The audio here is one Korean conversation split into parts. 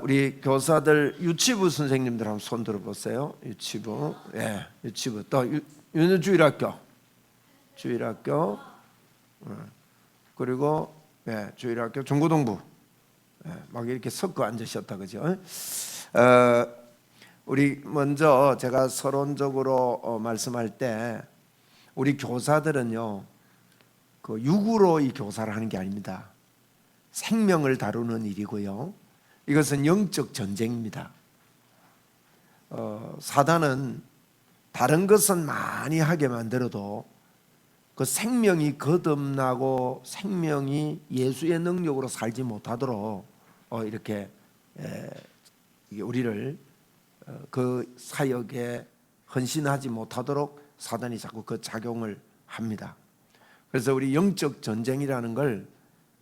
우리 교사들 유치부 선생님들 한번 손 들어보세요. 유치부, 유치부 또 윤주일학교, 주일학교, 그리고 주일학교 중고등부, 막 이렇게 섞어 앉으셨다 그죠? 우리 먼저 제가 서론적으로 말씀할 때 우리 교사들은요, 그 육으로 이 교사를 하는 게 아닙니다. 생명을 다루는 일이고요. 이것은 영적 전쟁입니다. 사단은 다른 것은 많이 하게 만들어도 그 생명이 거듭나고 생명이 예수의 능력으로 살지 못하도록 이렇게 우리를 그 사역에 헌신하지 못하도록 사단이 자꾸 그 작용을 합니다. 그래서 우리 영적 전쟁이라는 걸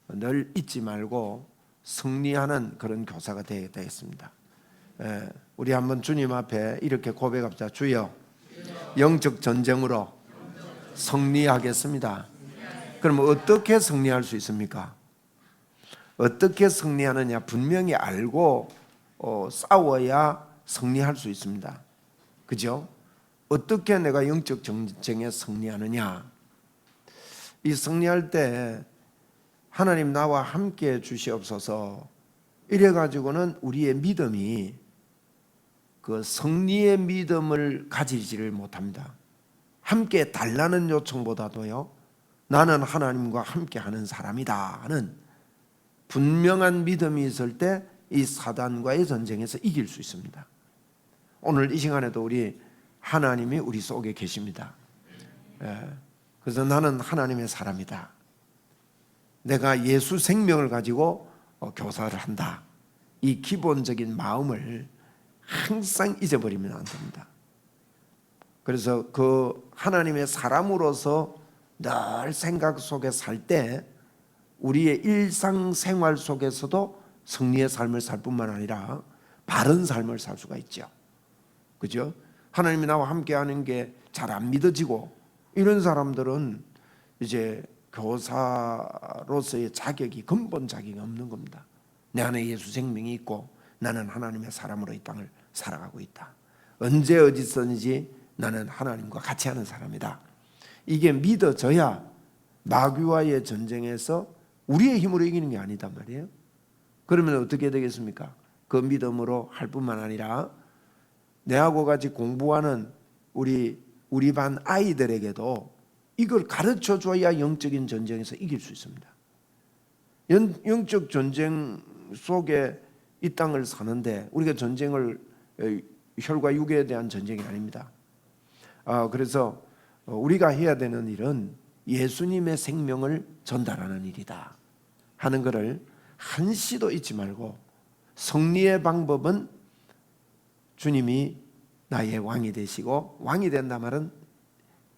늘 잊지 말고 승리하는 그런 교사가 되어야 되겠습니다. 우리 한번 주님 앞에 이렇게 고백합시다. 주여, 영적 전쟁으로 승리하겠습니다. 그럼 어떻게 승리할 수 있습니까? 어떻게 승리하느냐? 분명히 알고 싸워야 승리할 수 있습니다. 그죠? 어떻게 내가 영적 전쟁에 승리하느냐? 이 승리할 때 하나님 나와 함께 주시옵소서 이래가지고는 우리의 믿음이 그 승리의 믿음을 가지지를 못합니다. 함께 달라는 요청보다도요, 나는 하나님과 함께 하는 사람이다 하는 분명한 믿음이 있을 때 이 사단과의 전쟁에서 이길 수 있습니다. 오늘 이 시간에도 우리 하나님이 우리 속에 계십니다. 그래서 나는 하나님의 사람이다. 내가 예수 생명을 가지고 교사를 한다. 이 기본적인 마음을 항상 잊어버리면 안 됩니다. 그래서 그 하나님의 사람으로서 늘 생각 속에 살 때 우리의 일상생활 속에서도 승리의 삶을 살 뿐만 아니라 바른 삶을 살 수가 있죠. 그죠? 하나님이 나와 함께 하는 게 잘 안 믿어지고 이런 사람들은 이제 교사로서의 자격이 근본 자격이 없는 겁니다. 내 안에 예수 생명이 있고 나는 하나님의 사람으로 이 땅을 살아가고 있다. 언제 어디서든지 나는 하나님과 같이 하는 사람이다. 이게 믿어져야 마귀와의 전쟁에서 우리의 힘으로 이기는 게 아니단 말이에요. 그러면 어떻게 되겠습니까? 그 믿음으로 할 뿐만 아니라 내하고 같이 공부하는 우리 반 아이들에게도 이걸 가르쳐 줘야 영적인 전쟁에서 이길 수 있습니다. 영적 전쟁 속에 이 땅을 사는데 우리가 전쟁을 혈과 육에 대한 전쟁이 아닙니다. 그래서 우리가 해야 되는 일은 예수님의 생명을 전달하는 일이다 하는 것을 한시도 잊지 말고, 승리의 방법은 주님이 나의 왕이 되시고, 왕이 된다 말은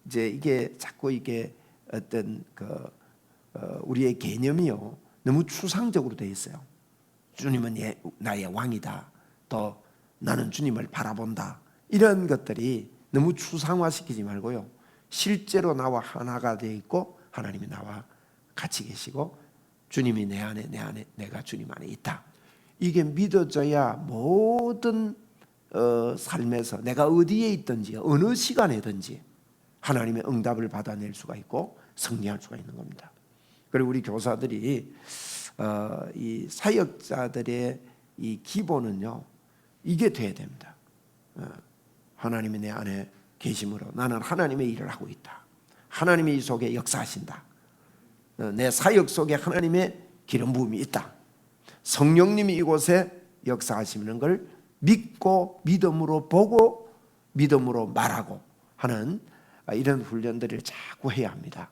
이제 이게 자꾸 이게 어떤 우리의 개념이요 너무 추상적으로 되어 있어요. 주님은 나의 왕이다. 또 나는 주님을 바라본다. 이런 것들이 너무 추상화시키지 말고요. 실제로 나와 하나가 되어 있고 하나님이 나와 같이 계시고 주님이 내 안에 내가 주님 안에 있다. 이게 믿어져야 모든 삶에서 내가 어디에 있든지 어느 시간에든지 하나님의 응답을 받아낼 수가 있고 승리할 수가 있는 겁니다. 그리고 우리 교사들이 이 사역자들의 이 기본은요 이게 돼야 됩니다. 하나님이 내 안에 계심으로 나는 하나님의 일을 하고 있다. 하나님이 이 속에 역사하신다. 내 사역 속에 하나님의 기름 부음이 있다. 성령님이 이곳에 역사하시는 걸 믿고 믿음으로 보고 믿음으로 말하고 하는 이런 훈련들을 자꾸 해야 합니다.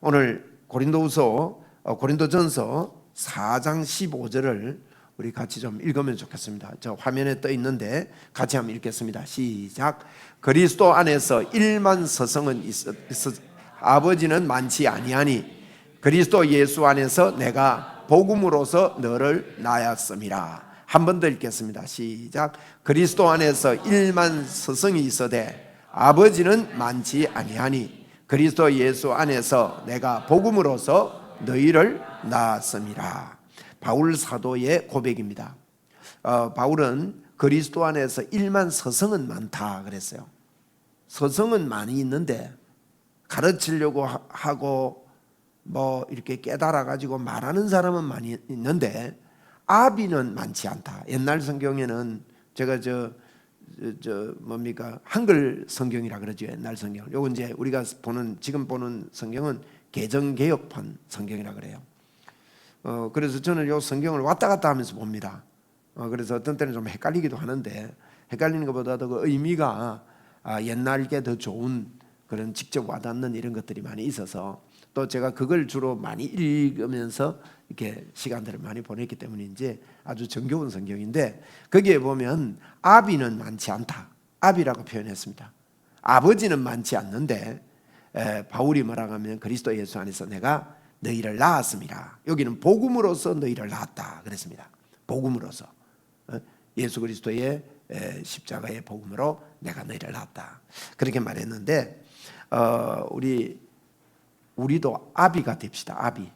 오늘 고린도전서 4장 15절을 우리 같이 좀 읽으면 좋겠습니다. 저 화면에 떠 있는데 같이 한번 읽겠습니다. 시작. 그리스도 안에서 1만 서성은 아버지는 많지 아니하니 그리스도 예수 안에서 내가 복음으로서 너를 낳았음이라. 한 번 더 읽겠습니다. 시작. 그리스도 안에서 1만 서성이 있어되 아버지는 많지 아니하니 그리스도 예수 안에서 내가 복음으로서 너희를 낳았음이라. 바울 사도의 고백입니다. 바울은 그리스도 안에서 일만 서성은 많다 그랬어요. 서성은 많이 있는데 가르치려고 하고 뭐 이렇게 깨달아 가지고 말하는 사람은 많이 있는데 아비는 많지 않다. 옛날 성경에는 제가 뭡니까 한글 성경이라 그러죠. 옛날 성경. 요거 이제 우리가 지금 보는 성경은 개정개혁판 성경이라 그래요. 그래서 저는 요 성경을 왔다 갔다 하면서 봅니다. 그래서 어떤 때는 좀 헷갈리기도 하는데 헷갈리는 것보다도 그 의미가 옛날 게 더 좋은 그런 직접 와닿는 이런 것들이 많이 있어서 또 제가 그걸 주로 많이 읽으면서 이렇게 시간들을 많이 보냈기 때문인지 아주 정겨운 성경인데 거기에 보면 아비는 많지 않다. 아비라고 표현했습니다. 아버지는 많지 않는데 바울이 뭐라고 하면 그리스도 예수 안에서 내가 너희를 낳았습니다. 여기는 복음으로서 너희를 낳았다 그랬습니다. 복음으로서 예수 그리스도의 십자가의 복음으로 내가 너희를 낳았다 그렇게 말했는데 우리도 아비가 됩시다. 아비.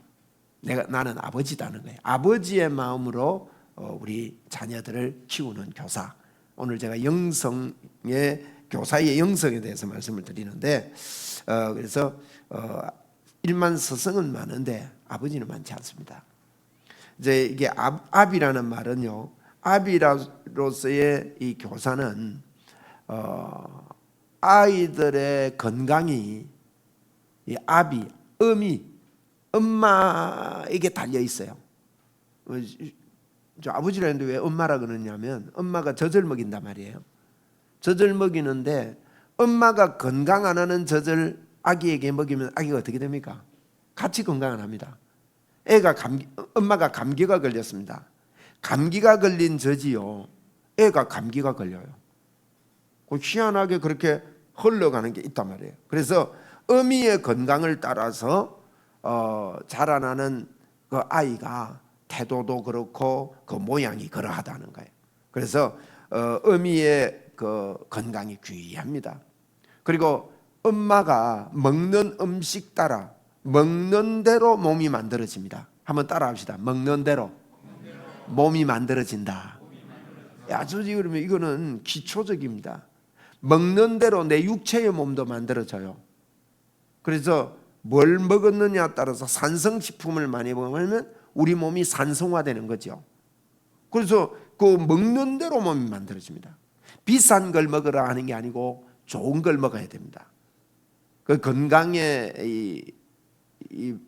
나는 아버지다는 거예요. 아버지의 마음으로 우리 자녀들을 키우는 교사. 오늘 제가 영성의 교사의 영성에 대해서 말씀을 드리는데 그래서 일만 서성은 많은데 아버지는 많지 않습니다. 이제 이게 아비라는 말은요. 아비로서의 이 교사는 아이들의 건강이 이 아비, 엄마에게 달려 있어요. 저 아버지라 했는데 왜 엄마라 그러냐면 엄마가 젖을 먹인단 말이에요. 젖을 먹이는데 엄마가 건강 안 하는 젖을 아기에게 먹이면 아기가 어떻게 됩니까? 같이 건강 안 합니다. 엄마가 감기가 걸렸습니다. 감기가 걸린 젖이요. 애가 감기가 걸려요. 희한하게 그렇게 흘러가는 게 있단 말이에요. 그래서 어미의 건강을 따라서 자라나는 그 아이가 태도도 그렇고 그 모양이 그러하다는 거예요. 그래서 어미의 그 건강이 귀합니다. 그리고 엄마가 먹는 음식 따라 먹는 대로 몸이 만들어집니다. 한번 따라합시다. 먹는 대로 몸이 만들어진다. 아주 그러면 이거는 기초적입니다. 먹는 대로 내 육체의 몸도 만들어져요. 그래서 뭘 먹었느냐에 따라서 산성식품을 많이 먹으면 우리 몸이 산성화되는 거죠. 그래서 그 먹는 대로 몸이 만들어집니다. 비싼 걸 먹으라 하는 게 아니고 좋은 걸 먹어야 됩니다. 그 건강의 이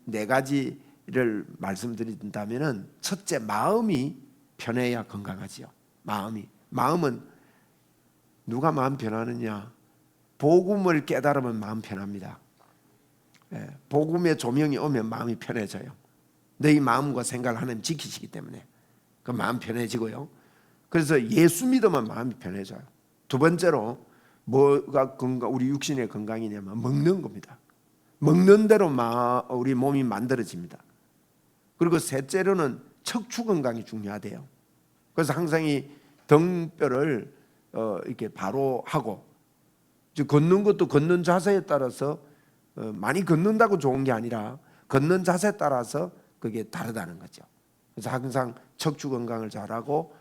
네 가지를 말씀드린다면은 첫째 마음이 편해야 건강하지요. 마음은 누가 마음 편하느냐? 복음을 깨달으면 마음 편합니다. 복음의 조명이 오면 마음이 편해져요. 너희 마음과 생각을 하나님 지키시기 때문에 그 마음 편해지고요. 그래서 예수 믿으면 마음이 편해져요. 두 번째로 뭐가 우리 육신의 건강이냐면 먹는 겁니다. 먹는 대로 우리 몸이 만들어집니다. 그리고 셋째로는 척추 건강이 중요하대요. 그래서 항상 이 등뼈를 이렇게 바로 하고 걷는 것도 걷는 자세에 따라서 많이 걷는다고 좋은 게 아니라 걷는 자세에 따라서 그게 다르다는 거죠. 그래서 항상 척추 건강을 잘하고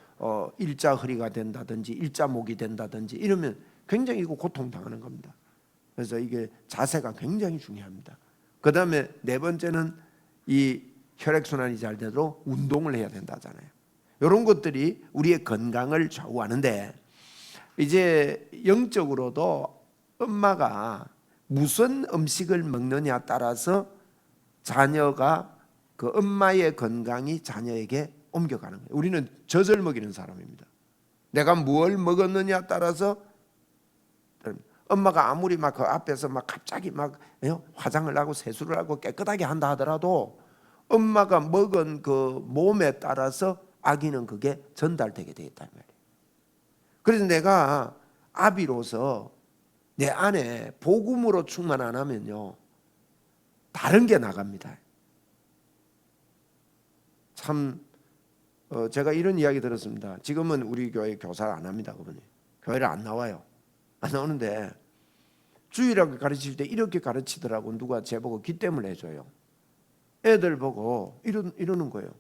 일자 허리가 된다든지 일자 목이 된다든지 이러면 굉장히 이거 고통당하는 겁니다. 그래서 이게 자세가 굉장히 중요합니다. 그 다음에 네 번째는 이 혈액순환이 잘 되도록 운동을 해야 된다잖아요. 이런 것들이 우리의 건강을 좌우하는데 이제 영적으로도 엄마가 무슨 음식을 먹느냐에 따라서 자녀가 그 엄마의 건강이 자녀에게 옮겨가는 거예요. 우리는 젖을 먹이는 사람입니다. 내가 뭘 먹었느냐에 따라서 엄마가 아무리 막 그 앞에서 막 갑자기 막 화장을 하고 세수를 하고 깨끗하게 한다 하더라도 엄마가 먹은 그 몸에 따라서 아기는 그게 전달되게 되어 있단 말이에요. 그래서 내가 아비로서 내 안에 복음으로 충만 안 하면요 다른 게 나갑니다. 참 제가 이런 이야기 들었습니다. 지금은 우리 교회 교사를 안 합니다. 그분이 교회를 안 나와요. 안 나오는데 주일학교 가르칠 때 이렇게 가르치더라고. 누가 제보고 기땜을 해줘요. 애들 보고 이러는 거예요.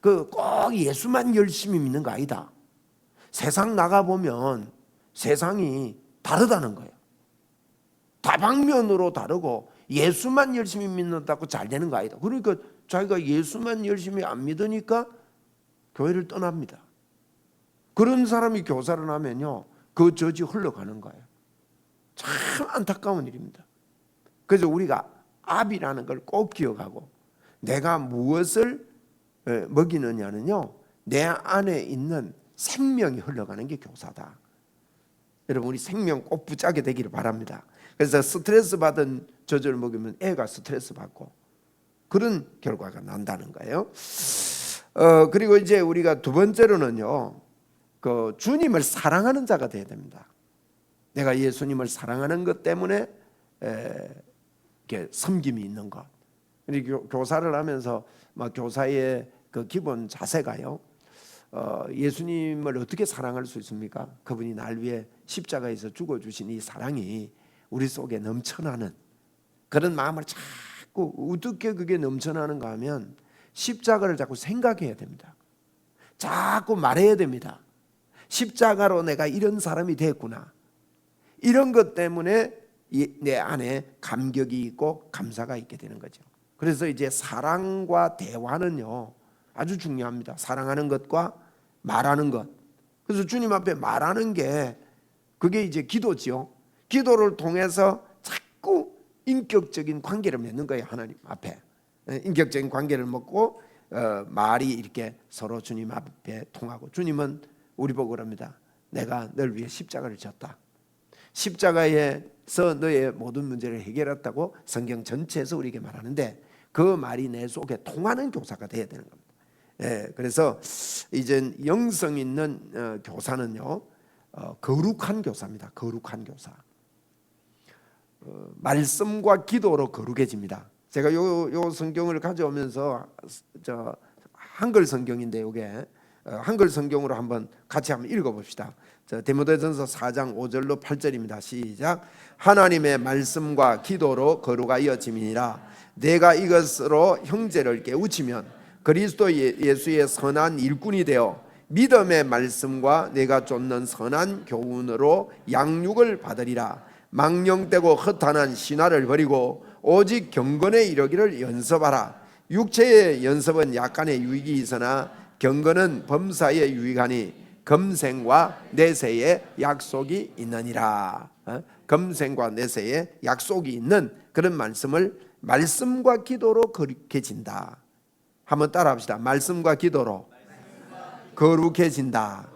꼭 예수만 열심히 믿는 거 아니다. 세상 나가보면 세상이 다르다는 거예요. 다방면으로 다르고 예수만 열심히 믿는다고 잘 되는 거 아니다. 그러니까 자기가 예수만 열심히 안 믿으니까 교회를 떠납니다. 그런 사람이 교사를 하면요, 그 저지 흘러가는 거예요. 참 안타까운 일입니다. 그래서 우리가 압이라는 걸 꼭 기억하고, 내가 무엇을 먹이느냐는요, 내 안에 있는 생명이 흘러가는 게 교사다. 여러분, 우리 생명 꼭 붙잡게 되기를 바랍니다. 그래서 스트레스 받은 저주를 먹으면 애가 스트레스 받고 그런 결과가 난다는 거예요. 그리고 이제 우리가 두 번째로는요, 주님을 사랑하는 자가 돼야 됩니다. 내가 예수님을 사랑하는 것 때문에 이렇게 섬김이 있는 것. 교사를 하면서 교사의 그 기본 자세가요, 예수님을 어떻게 사랑할 수 있습니까? 그분이 날 위해 십자가에서 죽어주신 이 사랑이 우리 속에 넘쳐나는 그런 마음을 자꾸, 어떻게 그게 넘쳐나는가 하면 십자가를 자꾸 생각해야 됩니다. 자꾸 말해야 됩니다. 십자가로 내가 이런 사람이 됐구나. 이런 것 때문에 내 안에 감격이 있고 감사가 있게 되는 거죠. 그래서 이제 사랑과 대화는요, 아주 중요합니다. 사랑하는 것과 말하는 것. 그래서 주님 앞에 말하는 게 그게 이제 기도지요. 기도를 통해서 자꾸 인격적인 관계를 맺는 거예요. 하나님 앞에 인격적인 관계를 맺고 말이 이렇게 서로 주님 앞에 통하고, 주님은 우리 보고 그럽니다. 내가 널 위해 십자가를 졌다. 십자가에서 너의 모든 문제를 해결했다고 성경 전체에서 우리에게 말하는데, 그 말이 내 속에 통하는 교사가 돼야 되는 겁니다. 그래서 이제 영성 있는 교사는요, 거룩한 교사입니다. 거룩한 교사. 말씀과 기도로 거룩해집니다. 제가 요 성경을 가져오면서 한글 성경인데, 요게 한글 성경으로 같이 한번 읽어봅시다. 디모데전서 4장 5절로 8절입니다. 시작. 하나님의 말씀과 기도로 거룩하여짐이니라. 내가 이것으로 형제를 깨우치면 그리스도 예수의 선한 일꾼이 되어 믿음의 말씀과 내가 쫓는 선한 교훈으로 양육을 받으리라. 망령되고 허탄한 신화를 버리고 오직 경건에 이르기를 연습하라. 육체의 연습은 약간의 유익이 있으나 경건은 범사에 유익하니 검생과 내세의 약속이 있느니라. 검생과 내세의 약속이 있는 그런 말씀을 말씀과 기도로 거룩해진다. 한번 따라합시다. 말씀과 기도로 거룩해진다.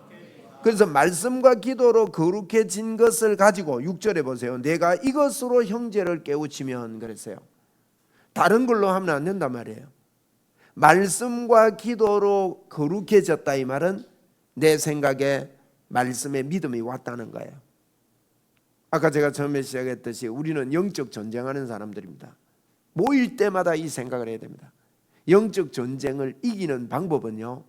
그래서 말씀과 기도로 거룩해진 것을 가지고 6절에 보세요. 내가 이것으로 형제를 깨우치면 그랬어요. 다른 걸로 하면 안 된단 말이에요. 말씀과 기도로 거룩해졌다, 이 말은 내 생각에 말씀에 믿음이 왔다는 거예요. 아까 제가 처음에 시작했듯이 우리는 영적 전쟁하는 사람들입니다. 모일 때마다 이 생각을 해야 됩니다. 영적 전쟁을 이기는 방법은요,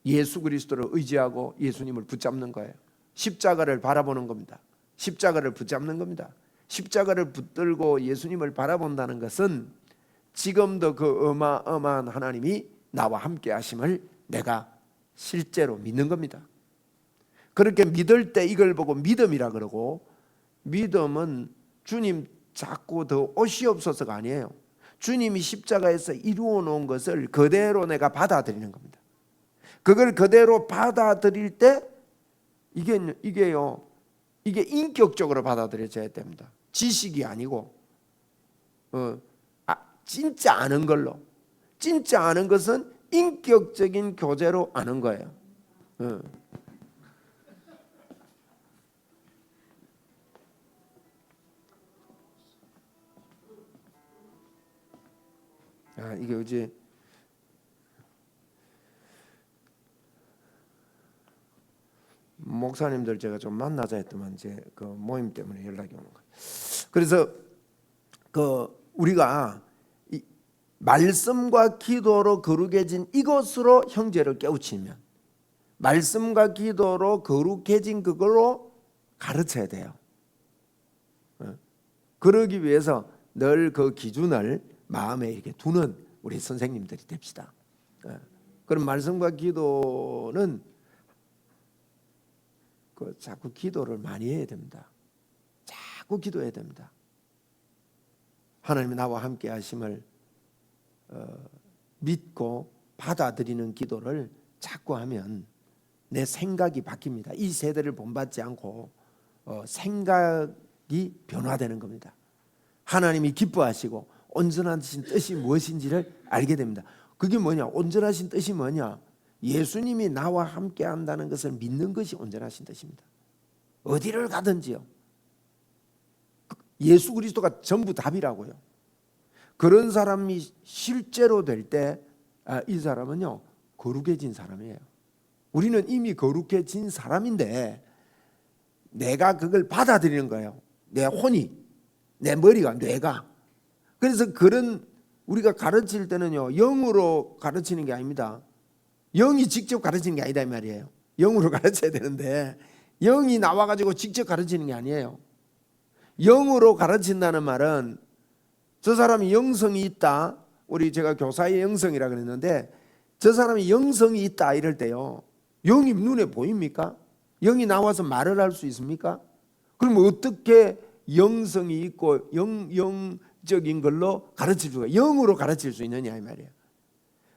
예수 그리스도를 의지하고 예수님을 붙잡는 거예요. 십자가를 바라보는 겁니다. 십자가를 붙잡는 겁니다. 십자가를 붙들고 예수님을 바라본다는 것은 지금도 그 어마어마한 하나님이 나와 함께 하심을 내가 실제로 믿는 겁니다. 그렇게 믿을 때 이걸 보고 믿음이라 그러고, 믿음은 주님 자꾸 더 오시옵소서가 아니에요. 주님이 십자가에서 이루어 놓은 것을 그대로 내가 받아들이는 겁니다. 그걸 그대로 받아들일 때 이게 인격적으로 받아들여져야 됩니다. 지식이 아니고 진짜 아는 걸로. 진짜 아는 것은 인격적인 교제로 아는 거예요. 이게 어제 목사님들 제가 좀 만나자 했더만 이제 그 모임 때문에 연락이 오는 거예요. 그래서 우리가 이 말씀과 기도로 거룩해진 이것으로 형제를 깨우치면, 말씀과 기도로 거룩해진 그걸로 가르쳐야 돼요. 그러기 위해서 늘 그 기준을 마음에 이렇게 두는 우리 선생님들이 됩시다. 그런 말씀과 기도는 자꾸 기도를 많이 해야 됩니다. 자꾸 기도해야 됩니다. 하나님이 나와 함께 하심을 믿고 받아들이는 기도를 자꾸 하면 내 생각이 바뀝니다. 이 세대를 본받지 않고 생각이 변화되는 겁니다. 하나님이 기뻐하시고 온전하신 뜻이 무엇인지를 알게 됩니다. 그게 뭐냐? 온전하신 뜻이 뭐냐? 예수님이 나와 함께 한다는 것을 믿는 것이 온전하신 뜻입니다. 어디를 가든지요, 예수 그리스도가 전부 답이라고요. 그런 사람이 실제로 될 때 이 사람은요 거룩해진 사람이에요. 우리는 이미 거룩해진 사람인데 내가 그걸 받아들이는 거예요. 내 혼이, 내 머리가, 뇌가. 그래서 그런 우리가 가르칠 때는요 영으로 가르치는 게 아닙니다. 영이 직접 가르치는 게 아니다 이 말이에요. 영으로 가르쳐야 되는데 영이 나와가지고 직접 가르치는 게 아니에요. 영으로 가르친다는 말은 저 사람이 영성이 있다. 우리 제가 교사의 영성이라 그랬는데 저 사람이 영성이 있다 이럴 때요, 영이 눈에 보입니까? 영이 나와서 말을 할 수 있습니까? 그럼 어떻게 영성이 있고 영적인 걸로 가르칠 수가, 영으로 가르칠 수 있느냐 이 말이에요.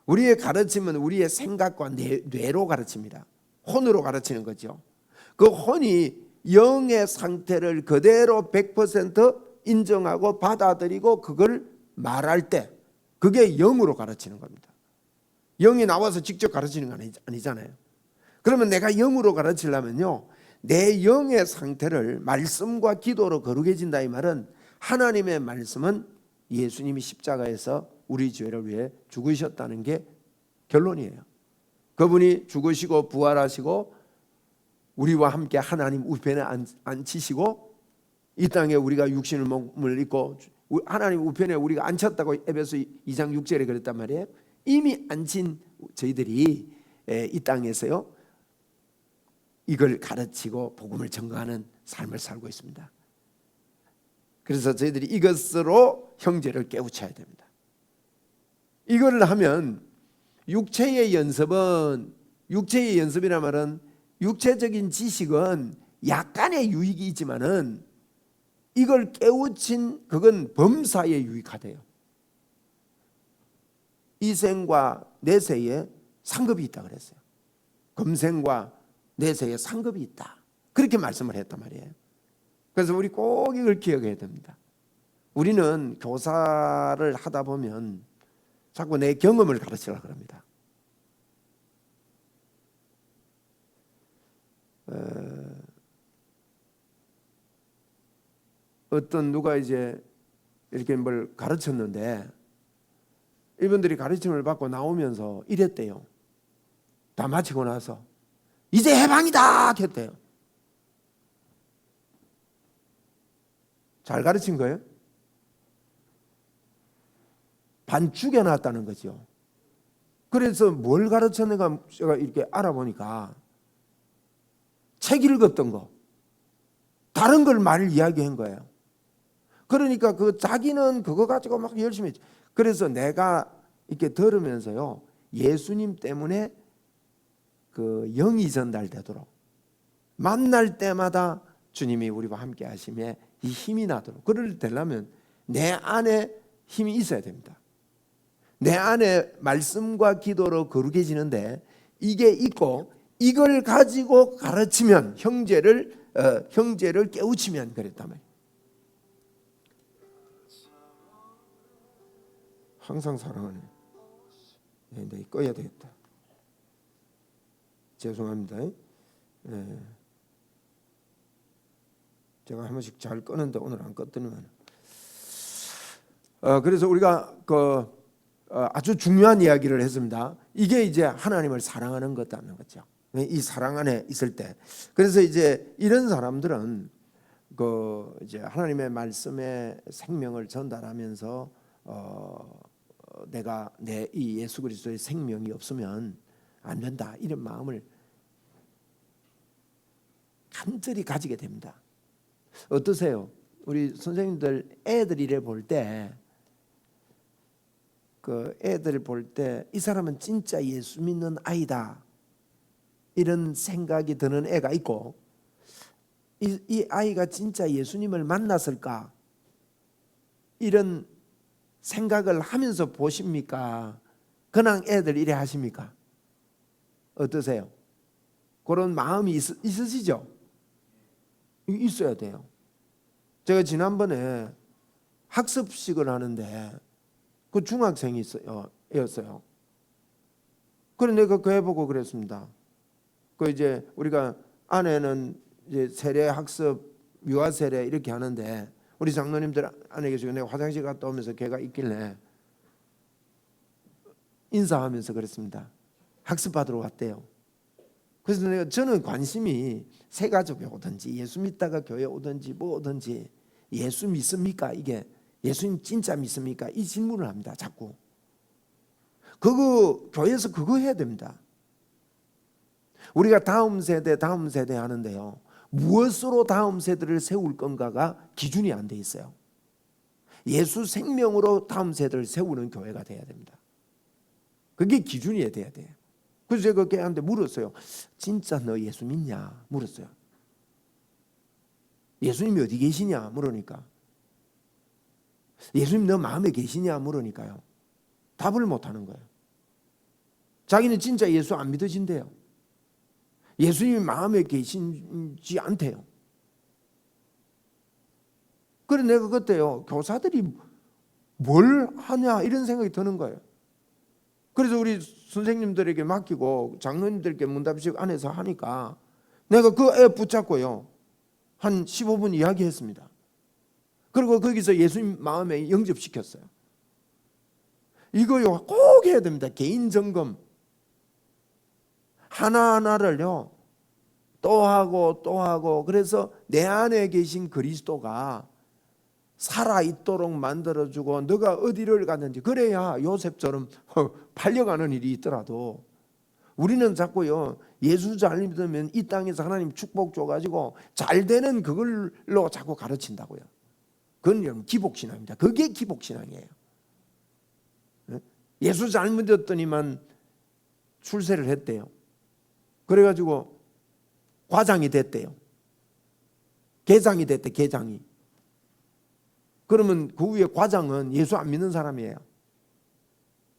우리의 가르침은 우리의 생각과 뇌로 가르칩니다. 혼으로 가르치는 거죠. 그 혼이 영의 상태를 그대로 100% 인정하고 받아들이고 그걸 말할 때 그게 영으로 가르치는 겁니다. 영이 나와서 직접 가르치는 건 아니잖아요. 그러면 내가 영으로 가르치려면요 내 영의 상태를 말씀과 기도로 거룩해진다 이 말은 하나님의 말씀은 예수님이 십자가에서 우리 죄를 위해 죽으셨다는 게 결론이에요. 그분이 죽으시고 부활하시고 우리와 함께 하나님 우편에 앉히시고 이 땅에 우리가 육신을 몸을 입고 하나님 우편에 우리가 앉혔다고 에베소 2장 6절에 그랬단 말이에요. 이미 앉힌 저희들이 이 땅에서요 이걸 가르치고 복음을 전가하는 삶을 살고 있습니다. 그래서 저희들이 이것으로 형제를 깨우쳐야 됩니다. 이거를 하면 육체의 연습이란 말은 육체적인 지식은 약간의 유익이 있지만은 이걸 깨우친 그건 범사에 유익하대요. 이생과 내세에 상급이 있다 그랬어요. 금생과 내세에 상급이 있다. 그렇게 말씀을 했단 말이에요. 그래서 우리 꼭 이걸 기억해야 됩니다. 우리는 교사를 하다 보면 자꾸 내 경험을 가르치려고 합니다. 어떤 누가 이제 이렇게 뭘 가르쳤는데 이분들이 가르침을 받고 나오면서 이랬대요. 다 마치고 나서 이제 해방이다 했대요. 잘 가르친 거예요? 반 죽여놨다는 거죠. 그래서 뭘 가르쳤는가 제가 이렇게 알아보니까 책 읽었던 거, 다른 걸 말 이야기한 거예요. 그러니까 그 자기는 그거 가지고 막 열심히 했죠. 그래서 내가 이렇게 들으면서요 예수님 때문에 그 영이 전달되도록 만날 때마다 주님이 우리와 함께 하심에 이 힘이 나도록, 그를 되려면 내 안에 힘이 있어야 됩니다. 내 안에 말씀과 기도로 거룩해지는데 이게 있고 이걸 가지고 가르치면 형제를 깨우치면 그랬단 말이에요. 항상 사랑하네. 네, 꺼야 되겠다. 죄송합니다. 네. 제가 한 번씩 잘 끄는데 오늘 안 껐더니만. 그래서 우리가 아주 중요한 이야기를 했습니다. 이게 이제 하나님을 사랑하는 것다는 거죠. 이 사랑 안에 있을 때. 그래서 이제 이런 사람들은 이제 하나님의 말씀의 생명을 전달하면서 내가 내 이 예수 그리스도의 생명이 없으면 안 된다 이런 마음을 간절히 가지게 됩니다. 어떠세요? 우리 선생님들 애들 이래 볼 때 그 애들 볼 때 이 사람은 진짜 예수 믿는 아이다 이런 생각이 드는 애가 있고, 이 아이가 진짜 예수님을 만났을까 이런 생각을 하면서 보십니까? 그냥 애들 이래 하십니까? 어떠세요? 그런 마음이 있으시죠? 있어야 돼요. 제가 지난번에 학습식을 하는데 그 중학생이 였어요. 그래 내가 그 해보고 그랬습니다. 그 이제 우리가 안에는 이제 세례 학습, 유아 세례 이렇게 하는데 우리 장로님들 안에 계시고 내가 화장실 갔다 오면서 걔가 있길래 인사하면서 그랬습니다. 학습 받으러 왔대요. 그래서 저는 관심이 새 가족이 오든지 예수 믿다가 교회 오든지 뭐 오든지 예수 믿습니까? 이게 예수님 진짜 믿습니까? 이 질문을 합니다. 자꾸. 그거 교회에서 그거 해야 됩니다. 우리가 다음 세대 하는데요. 무엇으로 다음 세대를 세울 건가가 기준이 안 돼 있어요. 예수 생명으로 다음 세대를 세우는 교회가 돼야 됩니다. 그게 기준이 돼야 돼요. 그래서 제가 걔한테 물었어요. 진짜 너 예수 믿냐? 물었어요. 예수님이 어디 계시냐? 물으니까. 예수님 너 마음에 계시냐? 물으니까요. 답을 못하는 거예요. 자기는 진짜 예수 안 믿어진대요. 예수님이 마음에 계신지 않대요. 그래 내가 그때요. 교사들이 뭘 하냐 이런 생각이 드는 거예요. 그래서 우리 선생님들에게 맡기고 장로님들께 문답식 안에서 하니까 내가 그 애 붙잡고요. 한 15분 이야기했습니다. 그리고 거기서 예수님 마음에 영접시켰어요. 이거요 꼭 해야 됩니다. 개인 점검. 하나하나를요 또 하고 그래서 내 안에 계신 그리스도가 살아있도록 만들어주고 너가 어디를 갔는지, 그래야 요셉처럼 팔려가는 일이 있더라도 우리는 자꾸요 예수 잘 믿으면 이 땅에서 하나님 축복 줘가지고 잘 되는 그걸로 자꾸 가르친다고요. 그건 기복신앙입니다. 그게 기복신앙이에요. 예수 잘 믿었더니만 출세를 했대요. 그래가지고 과장이 됐대요. 계장이 됐대. 계장이. 그러면 그 위에 과장은 예수 안 믿는 사람이에요.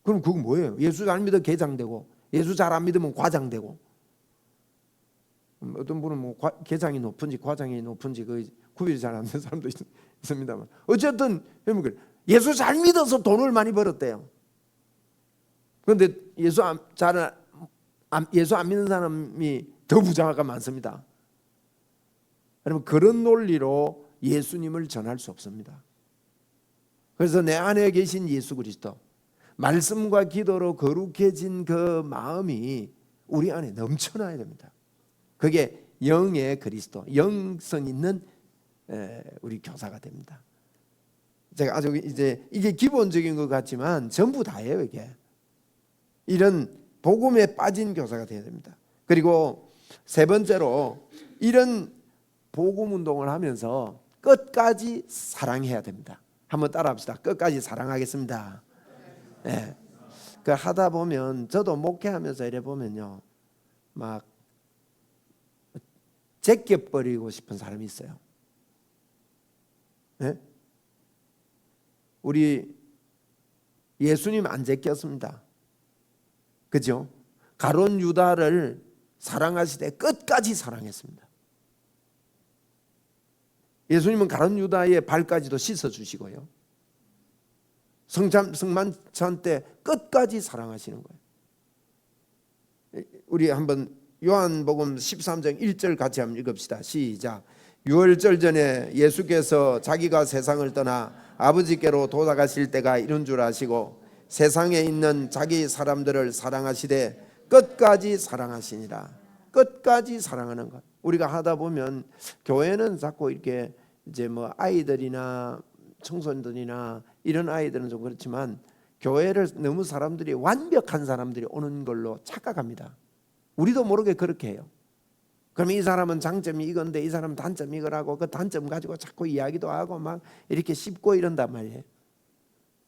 그럼 그거 뭐예요? 예수 잘 믿어 계장되고 예수 잘 안 믿으면 과장되고. 어떤 분은 뭐 계장이 높은지 과장이 높은지 그 구별이 잘 안 되는 사람도 있습니다만 어쨌든 예수 잘 믿어서 돈을 많이 벌었대요. 그런데 예수 안 믿는 사람이 더 부자가 많습니다. 여러분 그런 논리로 예수님을 전할 수 없습니다. 그래서 내 안에 계신 예수 그리스도, 말씀과 기도로 거룩해진 그 마음이 우리 안에 넘쳐나야 됩니다. 그게 영의 그리스도, 영성 있는 우리 교사가 됩니다. 제가 아주 이제 이게 기본적인 것 같지만 전부 다예요. 이게 이런 복음에 빠진 교사가 되어야 됩니다. 그리고 세 번째로 이런 복음 운동을 하면서 끝까지 사랑해야 됩니다. 한번 따라합시다. 끝까지 사랑하겠습니다. 네. 그 하다 보면 저도 목회하면서 이래 보면요, 막 제껴버리고 싶은 사람이 있어요. 네? 우리 예수님 안 제꼈습니다. 그죠? 가룟 유다를 사랑하시되 끝까지 사랑했습니다. 예수님은 가룟 유다의 발까지도 씻어주시고요. 성만찬 때 끝까지 사랑하시는 거예요. 우리 한번 요한복음 13장 1절 같이 한번 읽읍시다. 시작. 유월절 전에 예수께서 자기가 세상을 떠나 아버지께로 돌아가실 때가 이른 줄 아시고 세상에 있는 자기 사람들을 사랑하시되 끝까지 사랑하시니라. 끝까지 사랑하는 것. 우리가 하다 보면 교회는 자꾸 이렇게 이제 뭐 아이들이나 청소년들이나 이런 아이들은 좀 그렇지만 교회를 너무 사람들이 완벽한 사람들이 오는 걸로 착각합니다. 우리도 모르게 그렇게 해요. 그럼 이 사람은 장점이 이건데 이 사람은 단점이 이거라고 그 단점 가지고 자꾸 이야기도 하고 막 이렇게 씹고 이런단 말이에요.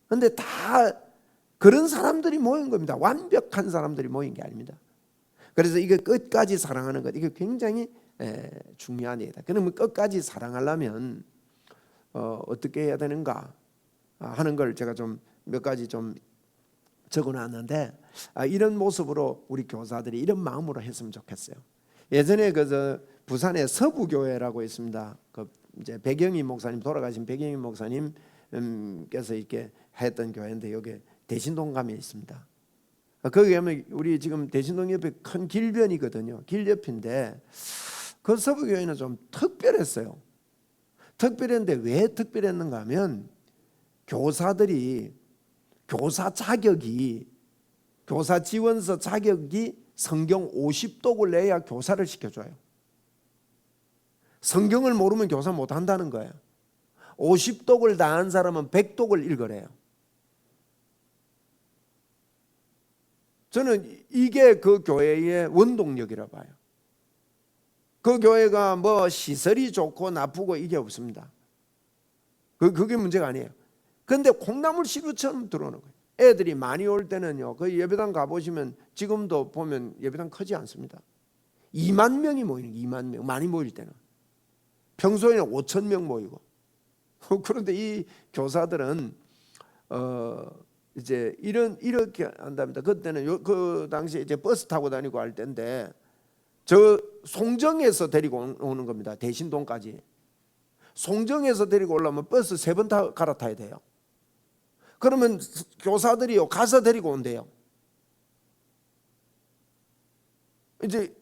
근데 다 그런 사람들이 모인 겁니다. 완벽한 사람들이 모인 게 아닙니다. 그래서 이게 끝까지 사랑하는 것, 이게 굉장히 중요한 얘기다. 그러면 끝까지 사랑하려면 어떻게 해야 되는가 하는 걸 제가 좀 몇 가지 좀 적어놨는데, 이런 모습으로 우리 교사들이 이런 마음으로 했으면 좋겠어요. 예전에 부산에 서부교회라고 있습니다. 이제 백영희 목사님, 돌아가신 백영희 목사님께서 이렇게 했던 교회인데, 여기 대신동감에 있습니다. 거기 가면 우리 지금 대신동 옆에 큰 길변이거든요. 길 옆인데 그 서부교회는 좀 특별했어요. 특별했는데 왜 특별했는가 하면 교사들이 교사 자격이, 교사 지원서 자격이 성경 50독을 내야 교사를 시켜줘요. 성경을 모르면 교사 못한다는 거예요. 50독을 다 한 사람은 100독을 읽으래요. 저는 이게 그 교회의 원동력이라 봐요. 그 교회가 뭐 시설이 좋고 나쁘고 이게 없습니다. 그게 문제가 아니에요. 그런데 콩나물 시루처럼 들어오는 거예요. 애들이 많이 올 때는요, 그 예배당 가보시면 지금도 보면 예배당 크지 않습니다. 2만 명이 모이는 거예요. 2만 명, 많이 모일 때는. 평소에는 5천 명 모이고. 그런데 이 교사들은 이제 이렇게 한답니다. 그때는 그 당시에 이제 버스 타고 다니고 할 때인데, 저 송정에서 데리고 오는 겁니다. 대신동까지. 송정에서 데리고 오려면 버스 3번 갈아타야 돼요. 그러면 교사들이요, 가서 데리고 온대요. 이제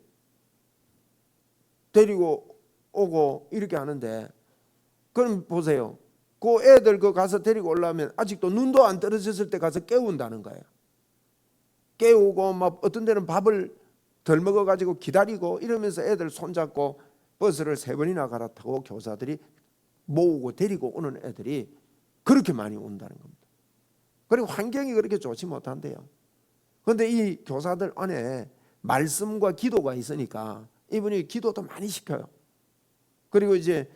데리고 오고 이렇게 하는데, 그럼 보세요. 그 애들 가서 데리고 오려면 아직도 눈도 안 떨어졌을 때 가서 깨운다는 거예요. 깨우고 막 어떤 데는 밥을 덜 먹어가지고 기다리고 이러면서 애들 손잡고 버스를 3번이나 갈아타고 교사들이 모으고 데리고 오는 애들이 그렇게 많이 온다는 겁니다. 그리고 환경이 그렇게 좋지 못한데요. 그런데 이 교사들 안에 말씀과 기도가 있으니까 이분이 기도도 많이 시켜요. 그리고 이제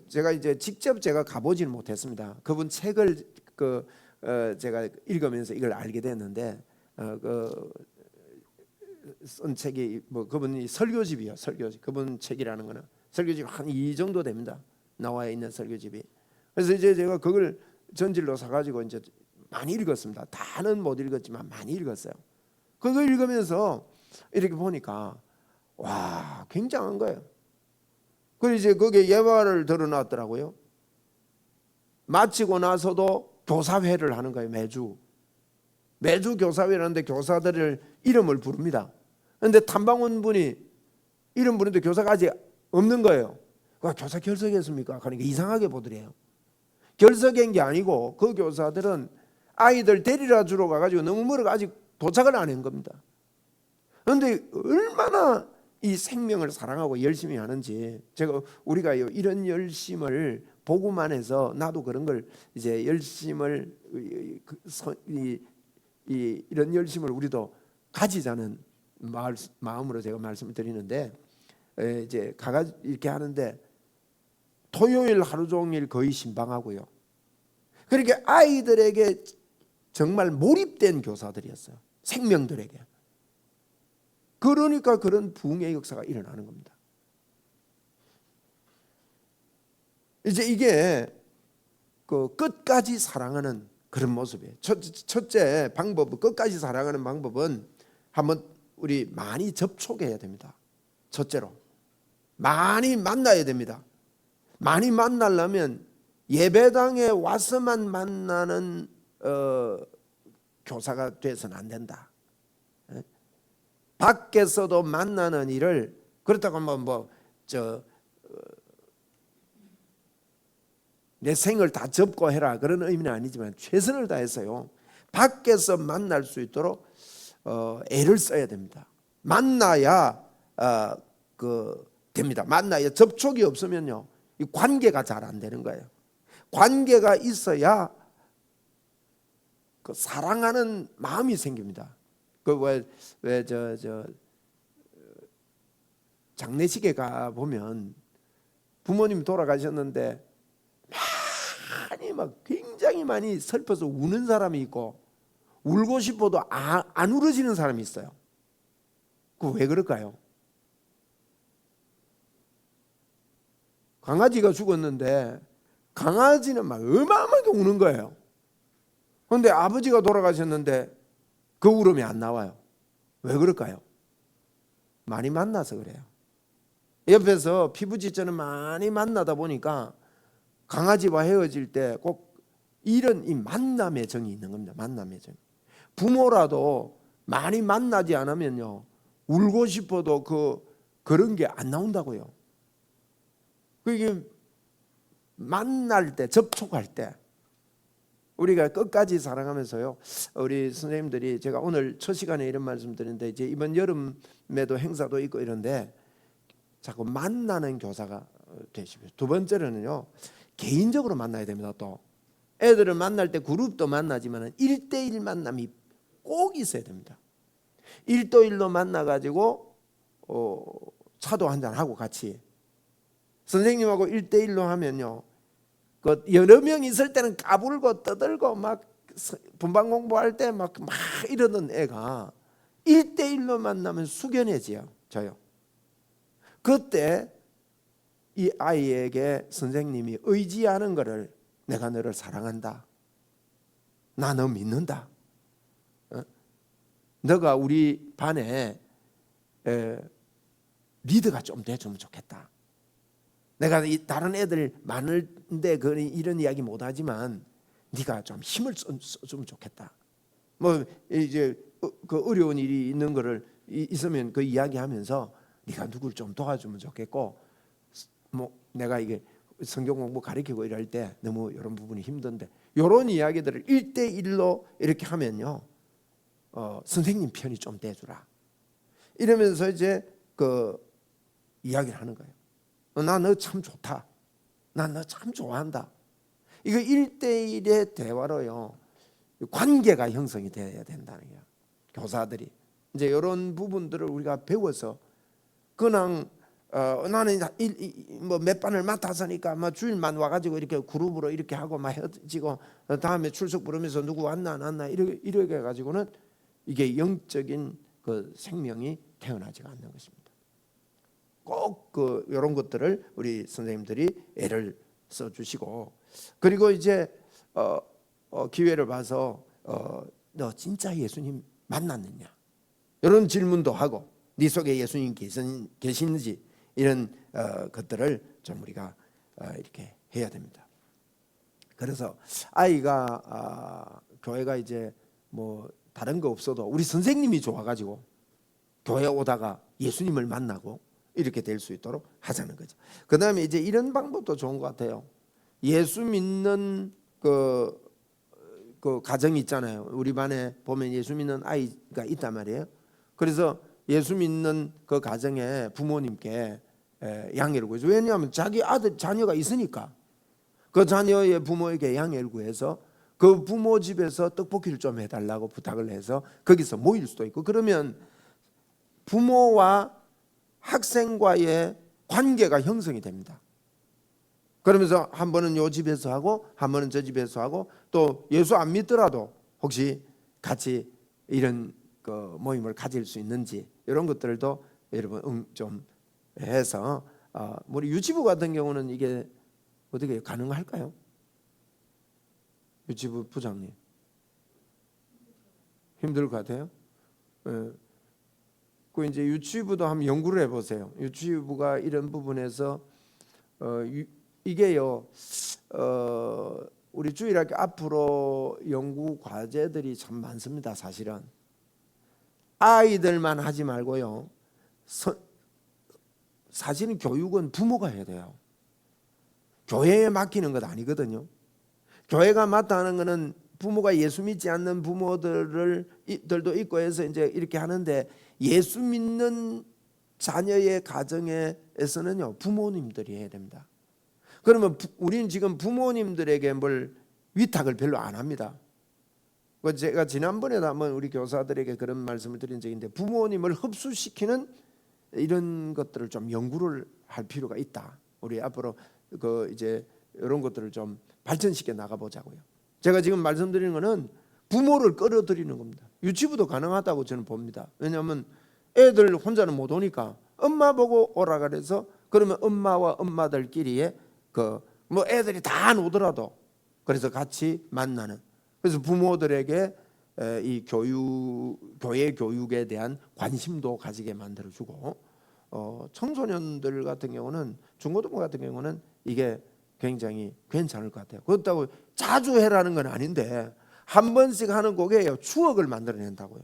제가 이제 직접 제가 가보지는 못했습니다. 그분 책을 제가 읽으면서 이걸 알게 됐는데, 쓴 책이 뭐 그분이 설교집이요, 설교집. 그분 책이라는 거는 설교집 한 이 정도 됩니다. 나와 있는 설교집이. 그래서 이제 제가 그걸 전질로 사가지고 이제 많이 읽었습니다. 다는 못 읽었지만 많이 읽었어요. 그거 읽으면서 이렇게 보니까 와, 굉장한 거예요. 그리고 이제 거기에 예화를 드러놨더라고요. 마치고 나서도 교사회를 하는 거예요. 매주 교사회를 하는데 교사들을 이름을 부릅니다. 그런데 탐방원 분이 이름 부르는데 교사가 아직 없는 거예요. 교사 결석했습니까? 그러니까 이상하게 보더래요. 결석한 게 아니고 그 교사들은 아이들 데리러 주러 가가지고 너무 멀어가 아직 도착을 안 한 겁니다. 그런데 얼마나 이 생명을 사랑하고 열심히 하는지, 우리가 이런 열심을 보고만 해서 나도 그런 걸 이제 열심을 이런 열심을 우리도 가지자는 마음으로 제가 말씀을 드리는데, 이제 이렇게 하는데 토요일 하루 종일 거의 신방하고요. 그렇게 아이들에게 정말 몰입된 교사들이었어요. 생명들에게. 그러니까 그런 부흥의 역사가 일어나는 겁니다. 이제 이게 끝까지 사랑하는 그런 모습이에요. 첫째 방법, 끝까지 사랑하는 방법은 한번 우리 많이 접촉해야 됩니다. 첫째로 많이 만나야 됩니다. 많이 만나려면 예배당에 와서만 만나는 교사가 돼서는 안 된다. 밖에서도 만나는 일을, 그렇다고 내 생을 다 접고 해라 그런 의미는 아니지만 최선을 다해서요 밖에서 만날 수 있도록 애를 써야 됩니다. 만나야 됩니다. 만나야. 접촉이 없으면요 이 관계가 잘 안 되는 거예요. 관계가 있어야 사랑하는 마음이 생깁니다. 장례식에 가 보면 부모님 돌아가셨는데 굉장히 많이 슬퍼서 우는 사람이 있고, 울고 싶어도 안 울어지는 사람이 있어요. 그 왜 그럴까요? 강아지가 죽었는데 강아지는 막 어마어마하게 우는 거예요. 그런데 아버지가 돌아가셨는데 그 울음이 안 나와요. 왜 그럴까요? 많이 만나서 그래요. 옆에서 피부지처럼 많이 만나다 보니까 강아지와 헤어질 때 꼭 이런 이 만남의 정이 있는 겁니다. 만남의 정. 부모라도 많이 만나지 않으면요, 울고 싶어도 그런 게 안 나온다고요. 그게 만날 때, 접촉할 때 우리가 끝까지 사랑하면서요. 우리 선생님들이, 제가 오늘 첫 시간에 이런 말씀 드렸는데, 이제 이번 여름에도 행사도 있고 이런데 자꾸 만나는 교사가 되시고요. 두 번째로는요, 개인적으로 만나야 됩니다. 또 애들을 만날 때 그룹도 만나지만 1대1 만남이 꼭 있어야 됩니다. 1대1로 만나가지고 차도 한잔 하고 같이 선생님하고 1대1로 하면요, 그 여러 명 있을 때는 까불고 떠들고 막 분반 공부할 때 막 이러던 애가 1대1로 만나면 숙연해져요. 저요. 그때 이 아이에게 선생님이 의지하는 거를, 내가 너를 사랑한다, 나 너 믿는다, 너가 우리 반에 리더가 좀 돼주면 좋겠다. 내가 다른 애들 많은데 이런 이야기 못하지만 네가 좀 힘을 써주면 좋겠다. 뭐 이제 그 어려운 일이 있는 거를 있으면 그 이야기하면서 네가 누구를 좀 도와주면 좋겠고, 뭐 내가 이게 성경 공부 가르치고 이럴 때 너무 이런 부분이 힘든데, 이런 이야기들을 1대1로 이렇게 하면요, 선생님 편이 좀 돼주라, 이러면서 이제 그 이야기를 하는 거예요. 나 너 참 좋다, 나 너 참 좋아한다. 이거 1대1의 대화로요, 관계가 형성이 돼야 된다는 거예요. 교사들이 이제 이런 부분들을 우리가 배워서, 그냥 나는 뭐 몇 반을 맡아서니까 뭐 주일만 와가지고 이렇게 그룹으로 이렇게 하고 막 헤어지고 다음에 출석 부르면서 누구 왔나 안 왔나 이렇게 해가지고는 이게 영적인 그 생명이 태어나지가 않는 것입니다. 꼭 이런 것들을 우리 선생님들이 애를 써주시고, 그리고 이제 기회를 봐서 너 진짜 예수님 만났느냐, 이런 질문도 하고, 네 속에 예수님 계시는지, 이런 것들을 좀 우리가 이렇게 해야 됩니다. 그래서 아이가 교회가 이제 뭐 다른 거 없어도 우리 선생님이 좋아가지고 교회 오다가 예수님을 만나고 이렇게 될 수 있도록 하자는 거죠. 그 다음에 이제 이런 방법도 좋은 것 같아요. 예수 믿는 그 가정이 있잖아요. 우리 반에 보면 예수 믿는 아이가 있단 말이에요. 그래서 예수 믿는 그 가정에 부모님께 양해를 구해서, 왜냐하면 자기 아들 자녀가 있으니까 그 자녀의 부모에게 양해를 구해서 그 부모 집에서 떡볶이를 좀 해달라고 부탁을 해서 거기서 모일 수도 있고, 그러면 부모와 학생과의 관계가 형성이 됩니다. 그러면서 한 번은 요 집에서 하고 한 번은 저 집에서 하고, 또 예수 안 믿더라도 혹시 같이 이런 그 모임을 가질 수 있는지, 이런 것들도 여러분 좀 해서 우리 유치부 같은 경우는 이게 어떻게 가능할까요? 유치부 부장님 힘들 것 같아요. 그 이제 유치부도 한번 연구를 해보세요. 유치부가 이런 부분에서 이게요, 우리 주일학교 앞으로 연구 과제들이 참 많습니다. 사실은 아이들만 하지 말고요, 사실은 교육은 부모가 해야 돼요. 교회에 맡기는 것 아니거든요. 교회가 맡아하는 것은 부모가 예수 믿지 않는 부모들도 있고 해서 이제 이렇게 하는데, 예수 믿는 자녀의 가정에서는요, 부모님들이 해야 됩니다. 그러면 우리는 지금 부모님들에게 뭘 위탁을 별로 안 합니다. 제가 지난번에도 한번 우리 교사들에게 그런 말씀을 드린 적이 있는데, 부모님을 흡수시키는 이런 것들을 좀 연구를 할 필요가 있다. 우리 앞으로 이제 이런 것들을 좀 발전시켜 나가 보자고요. 제가 지금 말씀드리는 것은 부모를 끌어들이는 겁니다. 유치부도 가능하다고 저는 봅니다. 왜냐하면 애들 혼자는 못 오니까 엄마 보고 오라 그래서, 그러면 엄마와 엄마들끼리의 뭐 애들이 다 안 오더라도 그래서 같이 만나는, 그래서 부모들에게 이 교회 교육에 대한 관심도 가지게 만들어주고, 청소년들 같은 경우는, 중고등부 같은 경우는 이게 굉장히 괜찮을 것 같아요. 그렇다고 자주 해라는 건 아닌데 한 번씩 하는 곡에 추억을 만들어낸다고요.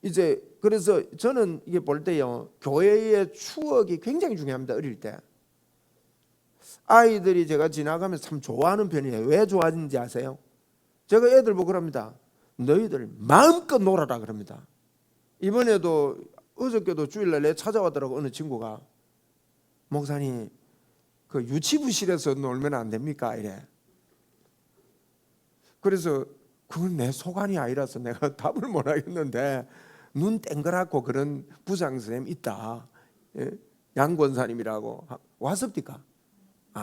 이제 그래서 저는 이게 볼 때요, 교회의 추억이 굉장히 중요합니다. 어릴 때 아이들이 제가 지나가면서 참 좋아하는 편이에요. 왜 좋아하는지 아세요? 제가 애들 보고 그럽니다. 너희들 마음껏 놀아라 그럽니다. 이번에도 어저께도 주일날 내 찾아왔더라고. 어느 친구가, 목사님 그 유치부실에서 놀면 안 됩니까? 이래. 그래서 그건 내 소관이 아니라서 내가 답을 못 하겠는데, 눈 땡그랗고 그런 부장선생님 있다, 예? 양권사님이라고 왔습니까?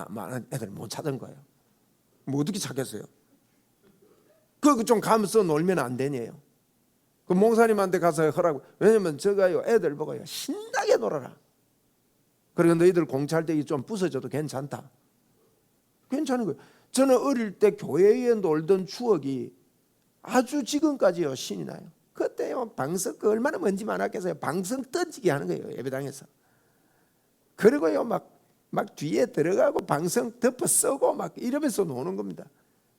많은 애들 못 찾은 거예요. 뭐 어떻게 찾겠어요? 그 좀 가면서 놀면 안 되냐요. 그 목사님한테 가서 하라고. 왜냐면 제가요, 애들 보고요, 신나게 놀아라. 그리고 너희들 공차할 때 좀 부서져도 괜찮다. 괜찮은 거예요. 저는 어릴 때 교회에 놀던 추억이 아주 지금까지요 신이 나요. 그때요 방석 얼마나 먼지 많았겠어요. 방석 던지기 하는 거예요, 예배당에서. 그리고요 막 뒤에 들어가고 방석 덮어 쓰고 막 이러면서 노는 겁니다.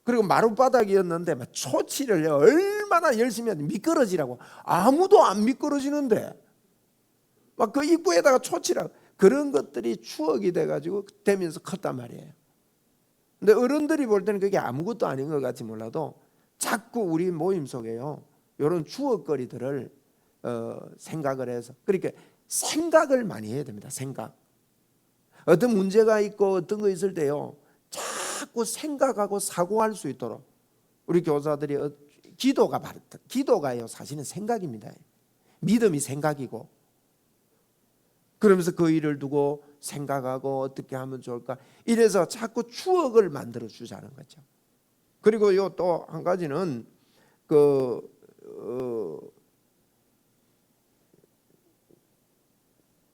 그리고 마룻바닥이었는데 막 초치를 얼마나 열심히 하는데 미끄러지라고. 아무도 안 미끄러지는데 막 그 입구에다가 초치라고. 그런 것들이 추억이 돼가지고 되면서 컸단 말이에요. 근데 어른들이 볼 때는 그게 아무것도 아닌 것 같이 몰라도 자꾸 우리 모임 속에요 이런 추억거리들을 생각을 해서, 그러니까 생각을 많이 해야 됩니다. 생각. 어떤 문제가 있고 어떤 거 있을 때요 자꾸 생각하고 사고할 수 있도록 우리 교사들이, 기도가요 사실은 생각입니다. 믿음이 생각이고, 그러면서 그 일을 두고 생각하고 어떻게 하면 좋을까, 이래서 자꾸 추억을 만들어 주자는 거죠. 그리고요 또 한 가지는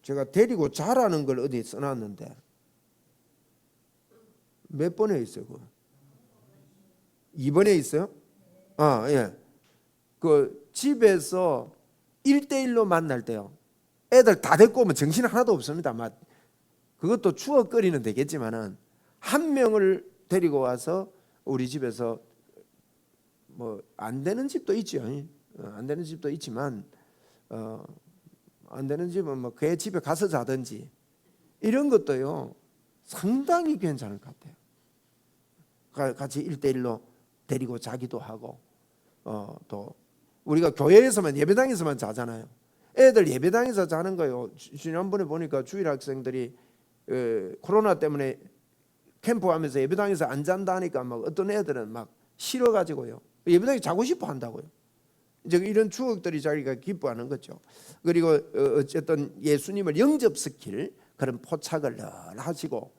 제가 데리고 자라는 걸 어디 써놨는데 몇 번에 있어요? 2번에 있어요? 예. 그 집에서 1대1로 만날 때요, 애들 다 데리고 오면 정신 하나도 없습니다. 그것도 추억거리는 되겠지만은 한 명을 데리고 와서 우리 집에서 뭐 안 되는 집도 있죠. 안 되는 집도 있지만 안 되는 집은 뭐 걔 집에 가서 자든지 이런 것도요 상당히 괜찮을 것 같아요. 같이 1대1로 데리고 자기도 하고, 또 우리가 교회에서만, 예배당에서만 자잖아요. 애들 예배당에서 자는 거요. 지난번에 보니까 주일 학생들이 코로나 때문에 캠프하면서 예배당에서 안 잔다 하니까 막 어떤 애들은 막 싫어가지고요 예배당에 자고 싶어 한다고요. 이제 이런 추억들이 자기가 기뻐하는 거죠. 그리고 어쨌든 예수님을 영접시킬 그런 포착을 하시고,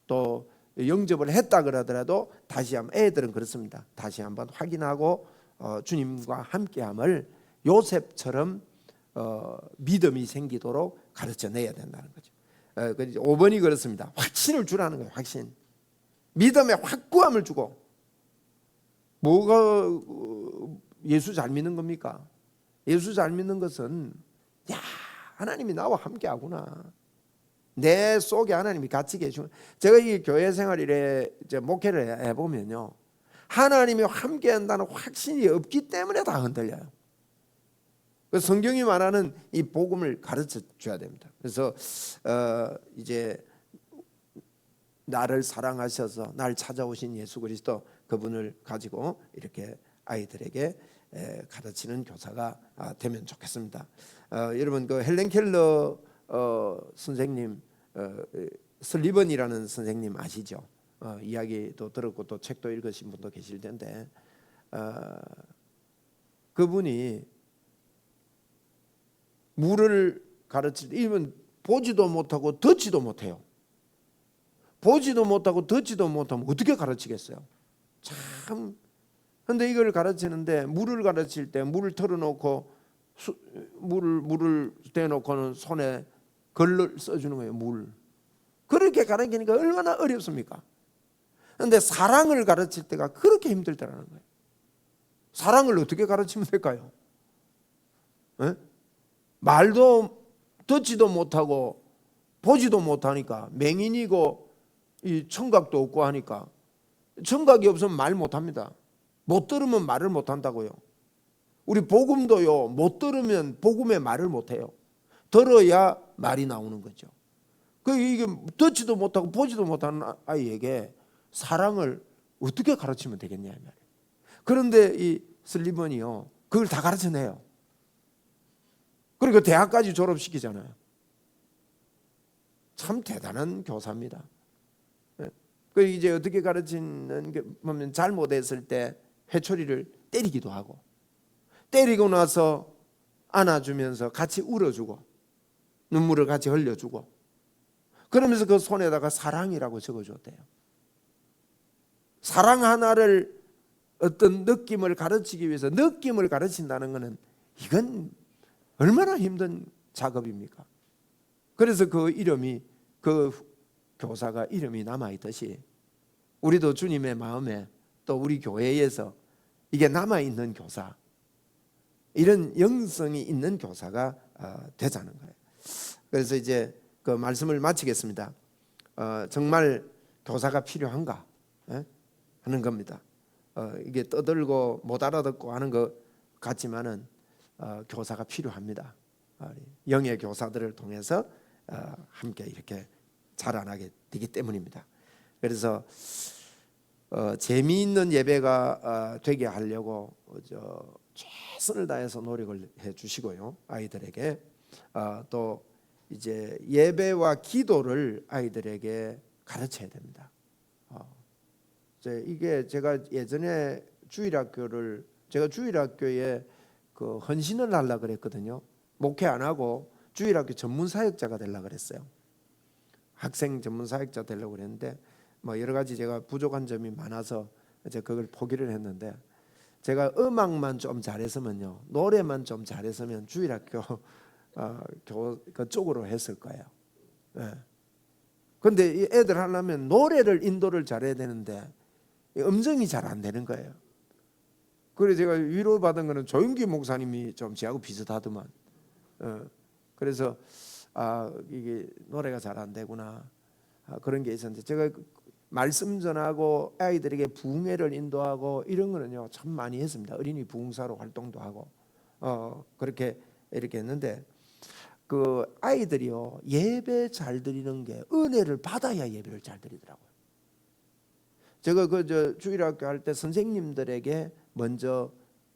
또 영접을 했다 그러더라도 다시 한번, 애들은 그렇습니다, 다시 한번 확인하고 주님과 함께함을 요셉처럼 믿음이 생기도록 가르쳐 내야 된다는 거죠. 5번이 그렇습니다. 확신을 주라는 거예요. 확신. 믿음의 확고함을 주고. 뭐가 예수 잘 믿는 겁니까? 예수 잘 믿는 것은, 야, 하나님이 나와 함께하구나, 내 속에 하나님이 같이 계시구나. 제가 이 교회 생활에 이제 목회를 해보면요, 하나님이 함께한다는 확신이 없기 때문에 다 흔들려요. 그래서 성경이 말하는 이 복음을 가르쳐 줘야 됩니다. 그래서 이제 나를 사랑하셔서 날 찾아오신 예수 그리스도, 그분을 가지고 이렇게 아이들에게 가르치는 교사가 되면 좋겠습니다. 여러분 그 헬렌 켈러 선생님, 슬리번이라는 선생님 아시죠? 이야기도 들었고 또 책도 읽으신 분도 계실 텐데, 그분이 물을 가르칠 때 이분 보지도 못하고 듣지도 못해요. 보지도 못하고 듣지도 못하면 어떻게 가르치겠어요? 참 근데 이걸 가르치는데 물을 가르칠 때 물을 털어놓고 물을 대놓고는 손에 걸을 써주는 거예요. 물. 그렇게 가르치니까 얼마나 어렵습니까? 그런데 사랑을 가르칠 때가 그렇게 힘들다라는 거예요. 사랑을 어떻게 가르치면 될까요? 에? 말도 듣지도 못하고 보지도 못하니까 맹인이고 이 청각도 없고 하니까 청각이 없으면 말 못합니다. 못 들으면 말을 못한다고요. 우리 복음도요, 못 들으면 복음의 말을 못해요. 들어야 말이 나오는 거죠. 이게 듣지도 못하고 보지도 못하는 아이에게 사랑을 어떻게 가르치면 되겠냐 이 말이에요. 그런데 이 슬리번이요, 그걸 다 가르쳐내요. 그리고 대학까지 졸업시키잖아요. 참 대단한 교사입니다. 그 이제 어떻게 가르치는 게 보면 잘못했을 때 회초리를 때리기도 하고, 때리고 나서 안아주면서 같이 울어주고 눈물을 같이 흘려주고, 그러면서 그 손에다가 사랑이라고 적어줬대요. 사랑 하나를 어떤 느낌을 가르치기 위해서 느낌을 가르친다는 것은 이건 얼마나 힘든 작업입니까? 그래서 그 이름이, 그 교사가 이름이 남아있듯이 우리도 주님의 마음에 또 우리 교회에서 이게 남아있는 교사, 이런 영성이 있는 교사가 되자는 거예요. 그래서 이제 그 말씀을 마치겠습니다. 정말 교사가 필요한가 하는 겁니다. 이게 떠들고 못 알아듣고 하는 것 같지만은 교사가 필요합니다. 영의 교사들을 통해서 함께 이렇게 자라나게 되기 때문입니다. 그래서 재미있는 예배가 되게 하려고 최선을 다해서 노력을 해주시고요. 아이들에게 또 이제 예배와 기도를 아이들에게 가르쳐야 됩니다. 이게 제가 예전에 제가 주일학교에 그 헌신을 하려고 그랬거든요. 목회 안 하고 주일학교 전문 사역자가 되려고 그랬어요. 학생 전문 사역자 되려고 그랬는데 뭐 여러 가지 제가 부족한 점이 많아서 이제 그걸 포기를 했는데, 제가 음악만 좀 잘했으면요, 노래만 좀 잘했으면 주일학교 그쪽으로 했을 거예요. 그런데 이 애들 하려면 노래를 인도를 잘해야 되는데 음정이 잘 안 되는 거예요. 그래서 제가 위로받은 거는 조윤기 목사님이 좀 저하고 비슷하더만. 그래서 이게 노래가 잘 안 되구나, 그런 게 있었는데, 제가 말씀 전하고 아이들에게 부흥회를 인도하고 이런 거는요 참 많이 했습니다. 어린이 부흥사로 활동도 하고 그렇게 이렇게 했는데, 그 아이들이요 예배 잘 드리는 게 은혜를 받아야 예배를 잘 드리더라고요. 제가 주일학교 할 때 선생님들에게 먼저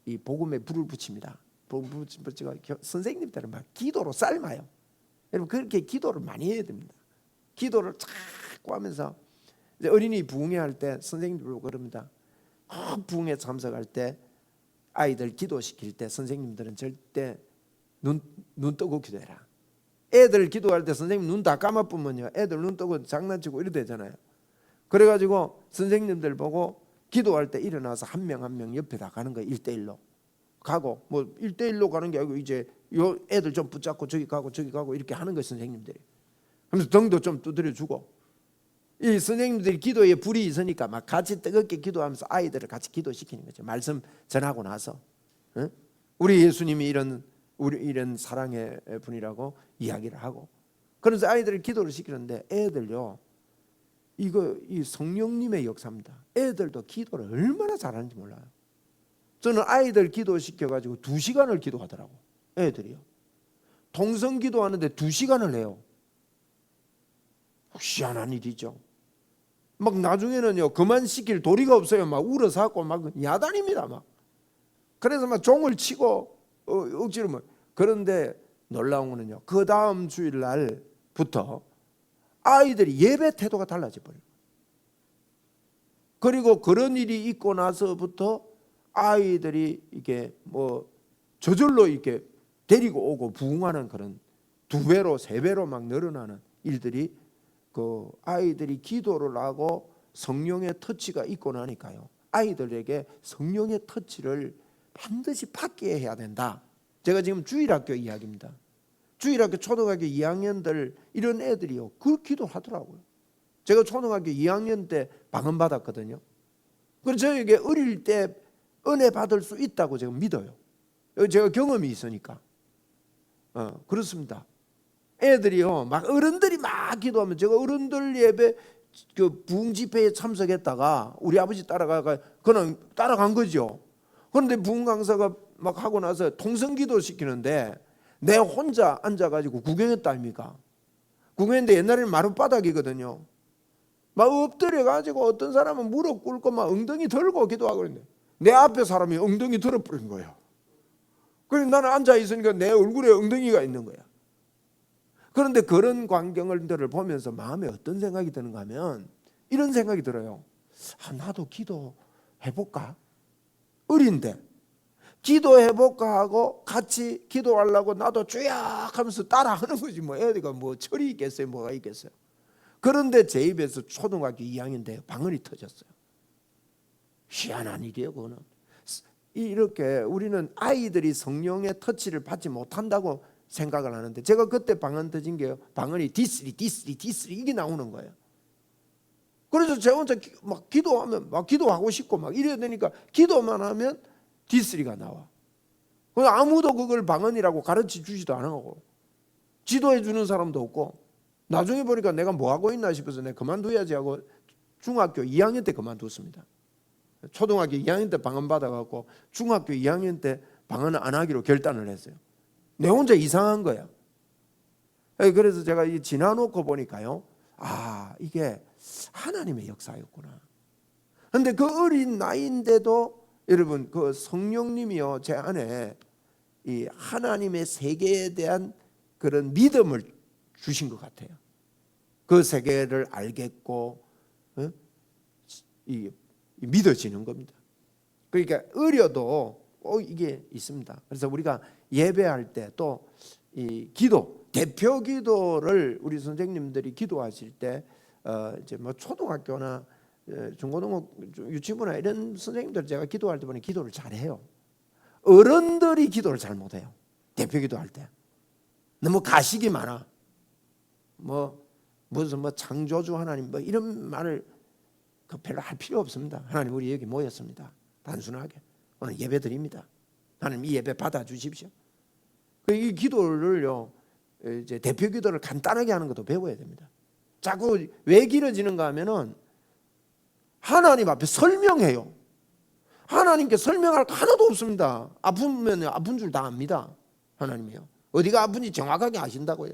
이 복음에 불을 붙입니다. 불을 붙이고 선생님들은 막 기도로 삶아요. 여러분 그렇게 기도를 많이 해야 됩니다. 기도를 자꾸 하면서 이제 어린이 부흥회 할 때 선생님들로 그럽니다. 부흥회 참석할 때 아이들 기도시킬 때 선생님들은 절대 눈 뜨고 기도해라. 애들 기도할 때 선생님 눈 다 감아보면요 애들 눈 뜨고 장난치고 이래 되잖아요. 그래가지고 선생님들 보고 기도할 때 일어나서 한 명 한 명 옆에다 가는 거예요. 1대1로 가고, 뭐 1대1로 가는 게 아니고 이제 요 애들 좀 붙잡고 저기 가고 이렇게 하는 거예요 선생님들이. 그래서 등도 좀 두드려주고, 이 선생님들이 기도에 불이 있으니까 막 같이 뜨겁게 기도하면서 아이들을 같이 기도시키는 거죠. 말씀 전하고 나서 우리 예수님이 이런 사랑의 분이라고 이야기를 하고, 그래서 아이들을 기도를 시키는데 애들요 이 성령님의 역사입니다. 애들도 기도를 얼마나 잘하는지 몰라요. 저는 아이들 기도시켜가지고 2시간을 기도하더라고. 애들이요 통성 기도하는데 2시간을 해요. 희한한 일이죠. 막 나중에는요 그만 시킬 도리가 없어요. 막 울어서 하고 막 야단입니다. 막 그래서 막 종을 치고 억지로 뭐. 그런데 놀라운 거는요, 그 다음 주일날부터 아이들이 예배 태도가 달라져 버려요. 그리고 그런 일이 있고 나서부터 아이들이 이게 뭐 저절로 이렇게 데리고 오고 부흥하는 그런 2배로 3배로 막 늘어나는 일들이, 그 아이들이 기도를 하고 성령의 터치가 있고 나니까요 아이들에게 성령의 터치를 반드시 받게 해야 된다. 제가 지금 주일학교 이야기입니다. 주일학교 초등학교 2학년들 이런 애들이요 그 기도하더라고요. 제가 초등학교 2학년 때 방언 받았거든요. 그래서 저에게 어릴 때 은혜 받을 수 있다고 제가 믿어요. 제가 경험이 있으니까. 그렇습니다. 애들이요 막 어른들이 막 기도하면 제가 어른들 예배 그 부흥 집회에 참석했다가 우리 아버지 따라가가 그냥 따라간 거죠. 그런데 부흥 강사가 막 하고 나서 통성기도 시키는데 내 혼자 앉아가지고 구경했다 아닙니까? 구경했는데 옛날에는 마룻바닥이거든요. 막 엎드려가지고 어떤 사람은 무릎 꿇고 막 엉덩이 들고 기도하고 그랬는데 내 앞에 사람이 엉덩이 들어버린 거예요. 그래서 나는 앉아있으니까 내 얼굴에 엉덩이가 있는 거야. 그런데 그런 광경들을 보면서 마음에 어떤 생각이 드는가 하면 이런 생각이 들어요. 나도 기도해볼까? 어린데 기도해볼까 하고 같이 기도하려고 나도 쭈약 하면서 따라하는 거지. 뭐 애가 뭐 철이 있겠어요, 뭐가 있겠어요. 그런데 제 입에서 초등학교 2학년 때 방언이 터졌어요. 희한한 일이에요. 그거는 이렇게 우리는 아이들이 성령의 터치를 받지 못한다고 생각을 하는데 제가 그때 방언 터진 게요 방언이 디스리 이게 나오는 거예요. 그래서 제가 혼자 막 기도하면 막 기도하고 싶고 막 이래야 되니까 기도만 하면 디스리가 나와. 아무도 그걸 방언이라고 가르쳐 주지도 안 하고 지도해 주는 사람도 없고 나중에 보니까 내가 뭐 하고 있나 싶어서 내가 그만둬야지 하고 중학교 2학년 때 그만뒀습니다. 초등학교 2학년 때 방언 받아갖고 중학교 2학년 때 방언 안 하기로 결단을 했어요. 내 혼자 이상한 거야. 그래서 제가 지나놓고 보니까요 이게 하나님의 역사였구나. 그런데 그 어린 나이인데도 여러분 그 성령님이요 제 안에 이 하나님의 세계에 대한 그런 믿음을 주신 것 같아요. 그 세계를 알겠고 믿어지는 겁니다. 그러니까 어려도 이게 있습니다. 그래서 우리가 예배할 때 또 이 기도 대표 기도를 우리 선생님들이 기도하실 때 이제 뭐 초등학교나 중고등학교 유치부나 이런 선생님들 제가 기도할 때 보니 기도를 잘해요. 어른들이 기도를 잘 못해요. 대표 기도할 때 너무 가식이 많아. 무슨 창조주 하나님 이런 말을 별로 할 필요 없습니다. 하나님 우리 여기 모였습니다. 단순하게 오늘 예배 드립니다. 하나님 이 예배 받아 주십시오. 이 기도를요 이제 대표 기도를 간단하게 하는 것도 배워야 됩니다. 자꾸 왜 길어지는가 하면은 하나님 앞에 설명해요. 하나님께 설명할 거 하나도 없습니다. 아프면 아픈 줄 다 압니다. 하나님이요. 어디가 아픈지 정확하게 아신다고요.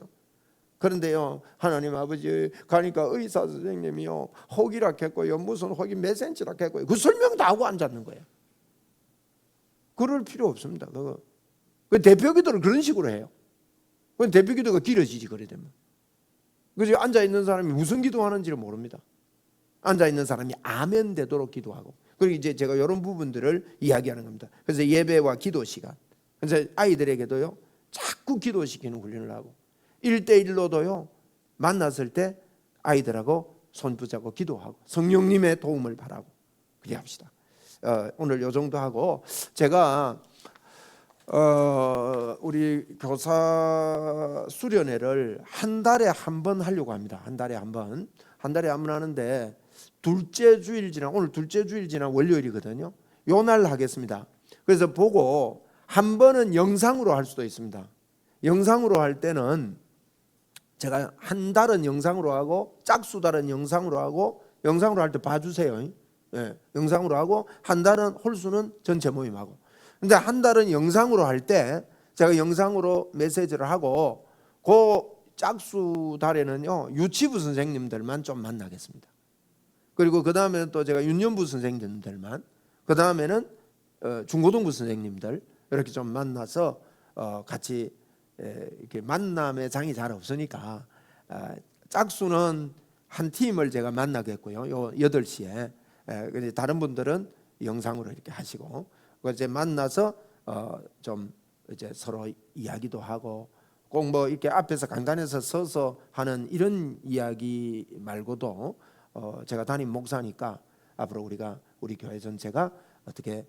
그런데요 하나님 아버지 가니까 의사 선생님이요 혹이라 했고요 무슨 혹이 몇 센치라 했고요 그 설명 다 하고 앉았는 거예요. 그럴 필요 없습니다. 그 대표 기도를 그런 식으로 해요. 그 대표 기도가 길어지지 그래 되면. 그래서 앉아 있는 사람이 무슨 기도하는지를 모릅니다. 앉아 있는 사람이 아멘 되도록 기도하고 그리고 이제 제가 이런 부분들을 이야기하는 겁니다. 그래서 예배와 기도 시간. 그래서 아이들에게도요 자꾸 기도시키는 훈련을 하고 1대1로도요 만났을 때 아이들하고 손 붙잡고 기도하고 성령님의 도움을 바라고 그래 합시다. 오늘 요 정도 하고 제가 우리 교사 수련회를 한 달에 한 번 하려고 합니다. 한 달에 한 번 하는데 둘째 주일 지난 오늘 둘째 주일 지난 월요일이거든요. 요 날 하겠습니다. 그래서 보고 한 번은 영상으로 할 수도 있습니다. 영상으로 할 때는 제가 한 달은 영상으로 하고 짝수달은 영상으로 하고 영상으로 할 때 봐주세요. 영상으로 하고 한 달은 홀수는 전체 모임하고. 근데 한 달은 영상으로 할 때 제가 영상으로 메시지를 하고 그 짝수 달에는요 유치부 선생님들만 좀 만나겠습니다. 그리고 그 다음에는 또 제가 유년부 선생님들만 그 다음에는 중고등부 선생님들 이렇게 좀 만나서 같이 이렇게 만남의 장이 잘 없으니까 짝수는 한 팀을 제가 만나겠고요. 요 8시에 다른 분들은 영상으로 이렇게 하시고 이제 만나서 좀 이제 서로 이야기도 하고 꼭 뭐 이렇게 앞에서 강단에서 서서 하는 이런 이야기 말고도 제가 담임 목사니까 앞으로 우리가 우리 교회 전체가 어떻게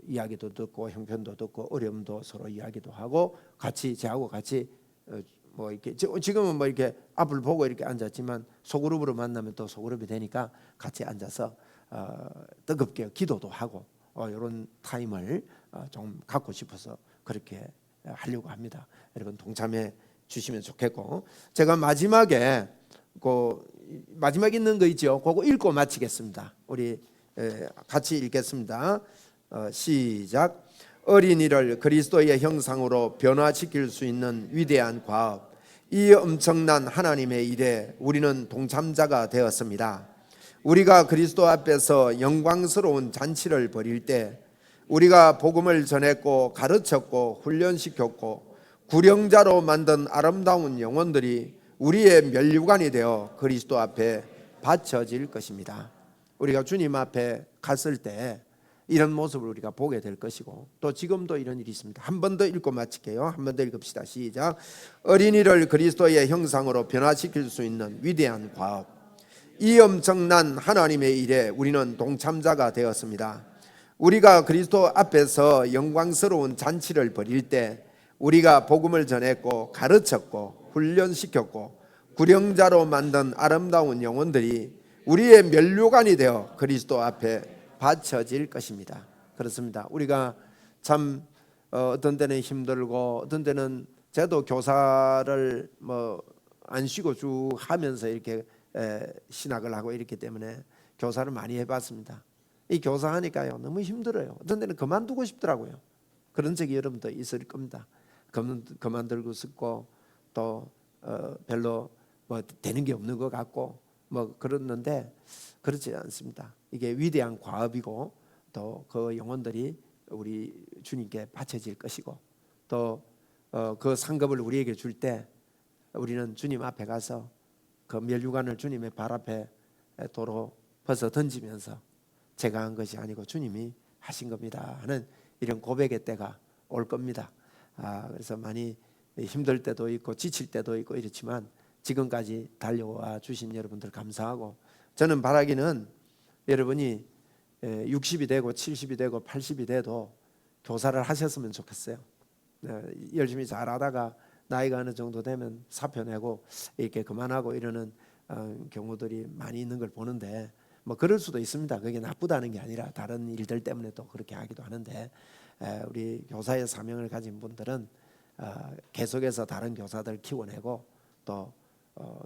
이야기도 듣고 형편도 듣고 어려움도 서로 이야기도 하고 같이 저하고 같이 뭐 이렇게 지금은 뭐 이렇게 앞을 보고 이렇게 앉았지만 소그룹으로 만나면 또 소그룹이 되니까 같이 앉아서 뜨겁게 기도도 하고 이런 타임을 좀 갖고 싶어서 그렇게 하려고 합니다. 여러분 동참해 주시면 좋겠고, 제가 마지막에 마지막 있는 거 있죠. 그거 읽고 마치겠습니다. 우리 같이 읽겠습니다. 시작. 어린이를 그리스도의 형상으로 변화시킬 수 있는 위대한 과업, 이 엄청난 하나님의 일에 우리는 동참자가 되었습니다. 우리가 그리스도 앞에서 영광스러운 잔치를 벌일 때 우리가 복음을 전했고 가르쳤고 훈련시켰고 구령자로 만든 아름다운 영혼들이 우리의 면류관이 되어 그리스도 앞에 바쳐질 것입니다. 우리가 주님 앞에 갔을 때 이런 모습을 우리가 보게 될 것이고, 또 지금도 이런 일이 있습니다. 한 번 더 읽고 마칠게요. 한 번 더 읽읍시다. 시작. 어린이를 그리스도의 형상으로 변화시킬 수 있는 위대한 과업, 이 엄청난 하나님의 일에 우리는 동참자가 되었습니다. 우리가 그리스도 앞에서 영광스러운 잔치를 벌일 때 우리가 복음을 전했고 가르쳤고 훈련시켰고 구령자로 만든 아름다운 영혼들이 우리의 면류관이 되어 그리스도 앞에 바쳐질 것입니다. 그렇습니다. 우리가 참 어떤 때는 힘들고 어떤 때는 저도 교사를 안 쉬고 쭉 하면서 이렇게 신학을 하고 이렇기 때문에 교사를 많이 해봤습니다. 이 교사하니까요 너무 힘들어요. 어떤 때는 그만두고 싶더라고요. 그런 적이 여러분도 있을 겁니다. 그만두고 싶고 또 별로 되는 게 없는 것 같고 그랬는데 그렇지 않습니다. 이게 위대한 과업이고 또 그 영혼들이 우리 주님께 바쳐질 것이고, 또 그 상급을 우리에게 줄 때 우리는 주님 앞에 가서 그 면류관을 주님의 발 앞에 도로 벗어 던지면서 제가 한 것이 아니고 주님이 하신 겁니다 하는 이런 고백의 때가 올 겁니다. 그래서 많이 힘들 때도 있고 지칠 때도 있고 이렇지만 지금까지 달려와 주신 여러분들 감사하고, 저는 바라기는 여러분이 60이 되고 70이 되고 80이 돼도 교사를 하셨으면 좋겠어요. 열심히 잘하다가 나이가 어느 정도 되면 사표 내고 이렇게 그만하고 이러는 경우들이 많이 있는 걸 보는데, 그럴 수도 있습니다. 그게 나쁘다는 게 아니라 다른 일들 때문에 또 그렇게 하기도 하는데, 우리 교사의 사명을 가진 분들은 계속해서 다른 교사들 키워내고 또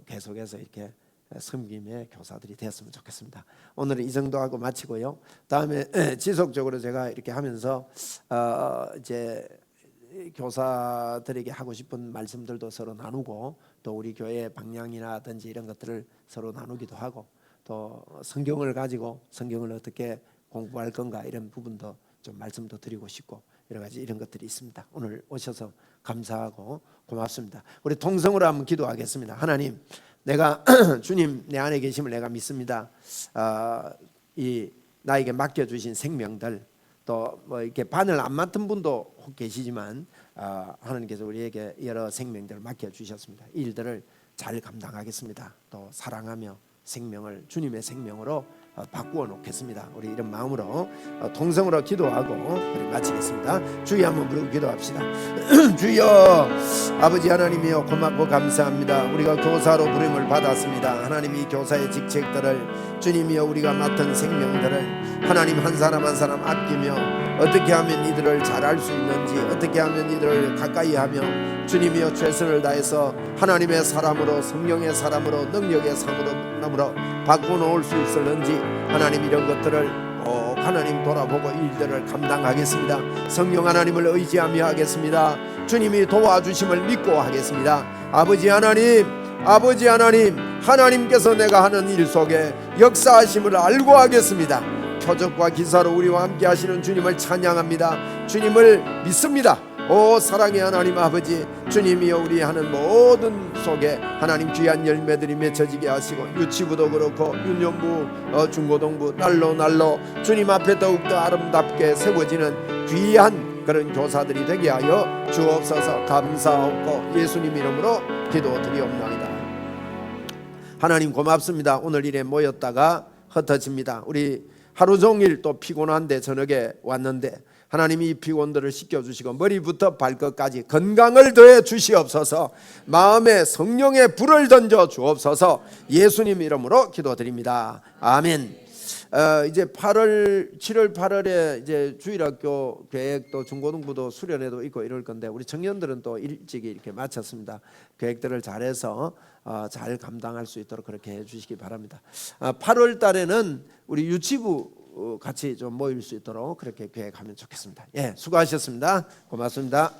계속해서 이렇게 섬김의 교사들이 되었으면 좋겠습니다. 오늘은 이 정도 하고 마치고요. 다음에 지속적으로 제가 이렇게 하면서 이제 교사들에게 하고 싶은 말씀들도 서로 나누고, 또 우리 교회의 방향이라든지 이런 것들을 서로 나누기도 하고, 또 성경을 가지고 성경을 어떻게 공부할 건가 이런 부분도 좀 말씀도 드리고 싶고 여러 가지 이런 것들이 있습니다. 오늘 오셔서 감사하고 고맙습니다. 우리 통성으로 한번 기도하겠습니다. 하나님, 내가 주님 내 안에 계심을 내가 믿습니다. 이 나에게 맡겨주신 생명들, 또 이렇게 바늘 안 맡은 분도 혹 계시지만 하나님께서 우리에게 여러 생명들을 맡겨주셨습니다. 이 일들을 잘 감당하겠습니다. 또 사랑하며 생명을 주님의 생명으로 바꾸어 놓겠습니다. 우리 이런 마음으로 통성으로 기도하고 우리 마치겠습니다. 주여 한번 부르고 기도합시다. 주여, 아버지 하나님이여 고맙고 감사합니다. 우리가 교사로 부름을 받았습니다. 하나님, 이 교사의 직책들을 주님이여 우리가 맡은 생명들을 하나님 한 사람 한 사람 아끼며 어떻게 하면 이들을 잘할 수 있는지, 어떻게 하면 이들을 가까이 하며 주님이여 최선을 다해서 하나님의 사람으로, 성령의 사람으로, 능력의 사람으로 바꿔놓을 수 있을는지 하나님, 이런 것들을 꼭 하나님 돌아보고 일들을 감당하겠습니다. 성령 하나님을 의지하며 하겠습니다. 주님이 도와주심을 믿고 하겠습니다. 아버지 하나님, 아버지 하나님, 하나님께서 내가 하는 일 속에 역사하심을 알고 하겠습니다. 표적과 기사로 우리와 함께 하시는 주님을 찬양합니다. 주님을 믿습니다. 오 사랑의 하나님 아버지, 주님이여 우리 하는 모든 속에 하나님 귀한 열매들이 맺혀지게 하시고, 유치부도 그렇고 유년부, 중고등부 날로 주님 앞에 더욱더 아름답게 세워지는 귀한 그런 교사들이 되게 하여 주옵소서. 감사하고 예수님 이름으로 기도드리옵나이다. 하나님 고맙습니다. 오늘 일에 모였다가 흩어집니다. 우리 하루 종일 또 피곤한데 저녁에 왔는데 하나님이 이 피곤들을 씻겨주시고 머리부터 발끝까지 건강을 더해 주시옵소서. 마음에 성령의 불을 던져 주옵소서. 예수님 이름으로 기도드립니다. 아멘. 이제 7월 8월에 이제 주일학교 계획도 중고등부도 수련회도 있고 이럴 건데 우리 청년들은 또 일찍이 이렇게 마쳤습니다. 계획들을 잘해서 잘 감당할 수 있도록 그렇게 해주시기 바랍니다. 8월 달에는 우리 유치부 같이 좀 모일 수 있도록 그렇게 계획하면 좋겠습니다. 예, 수고하셨습니다. 고맙습니다.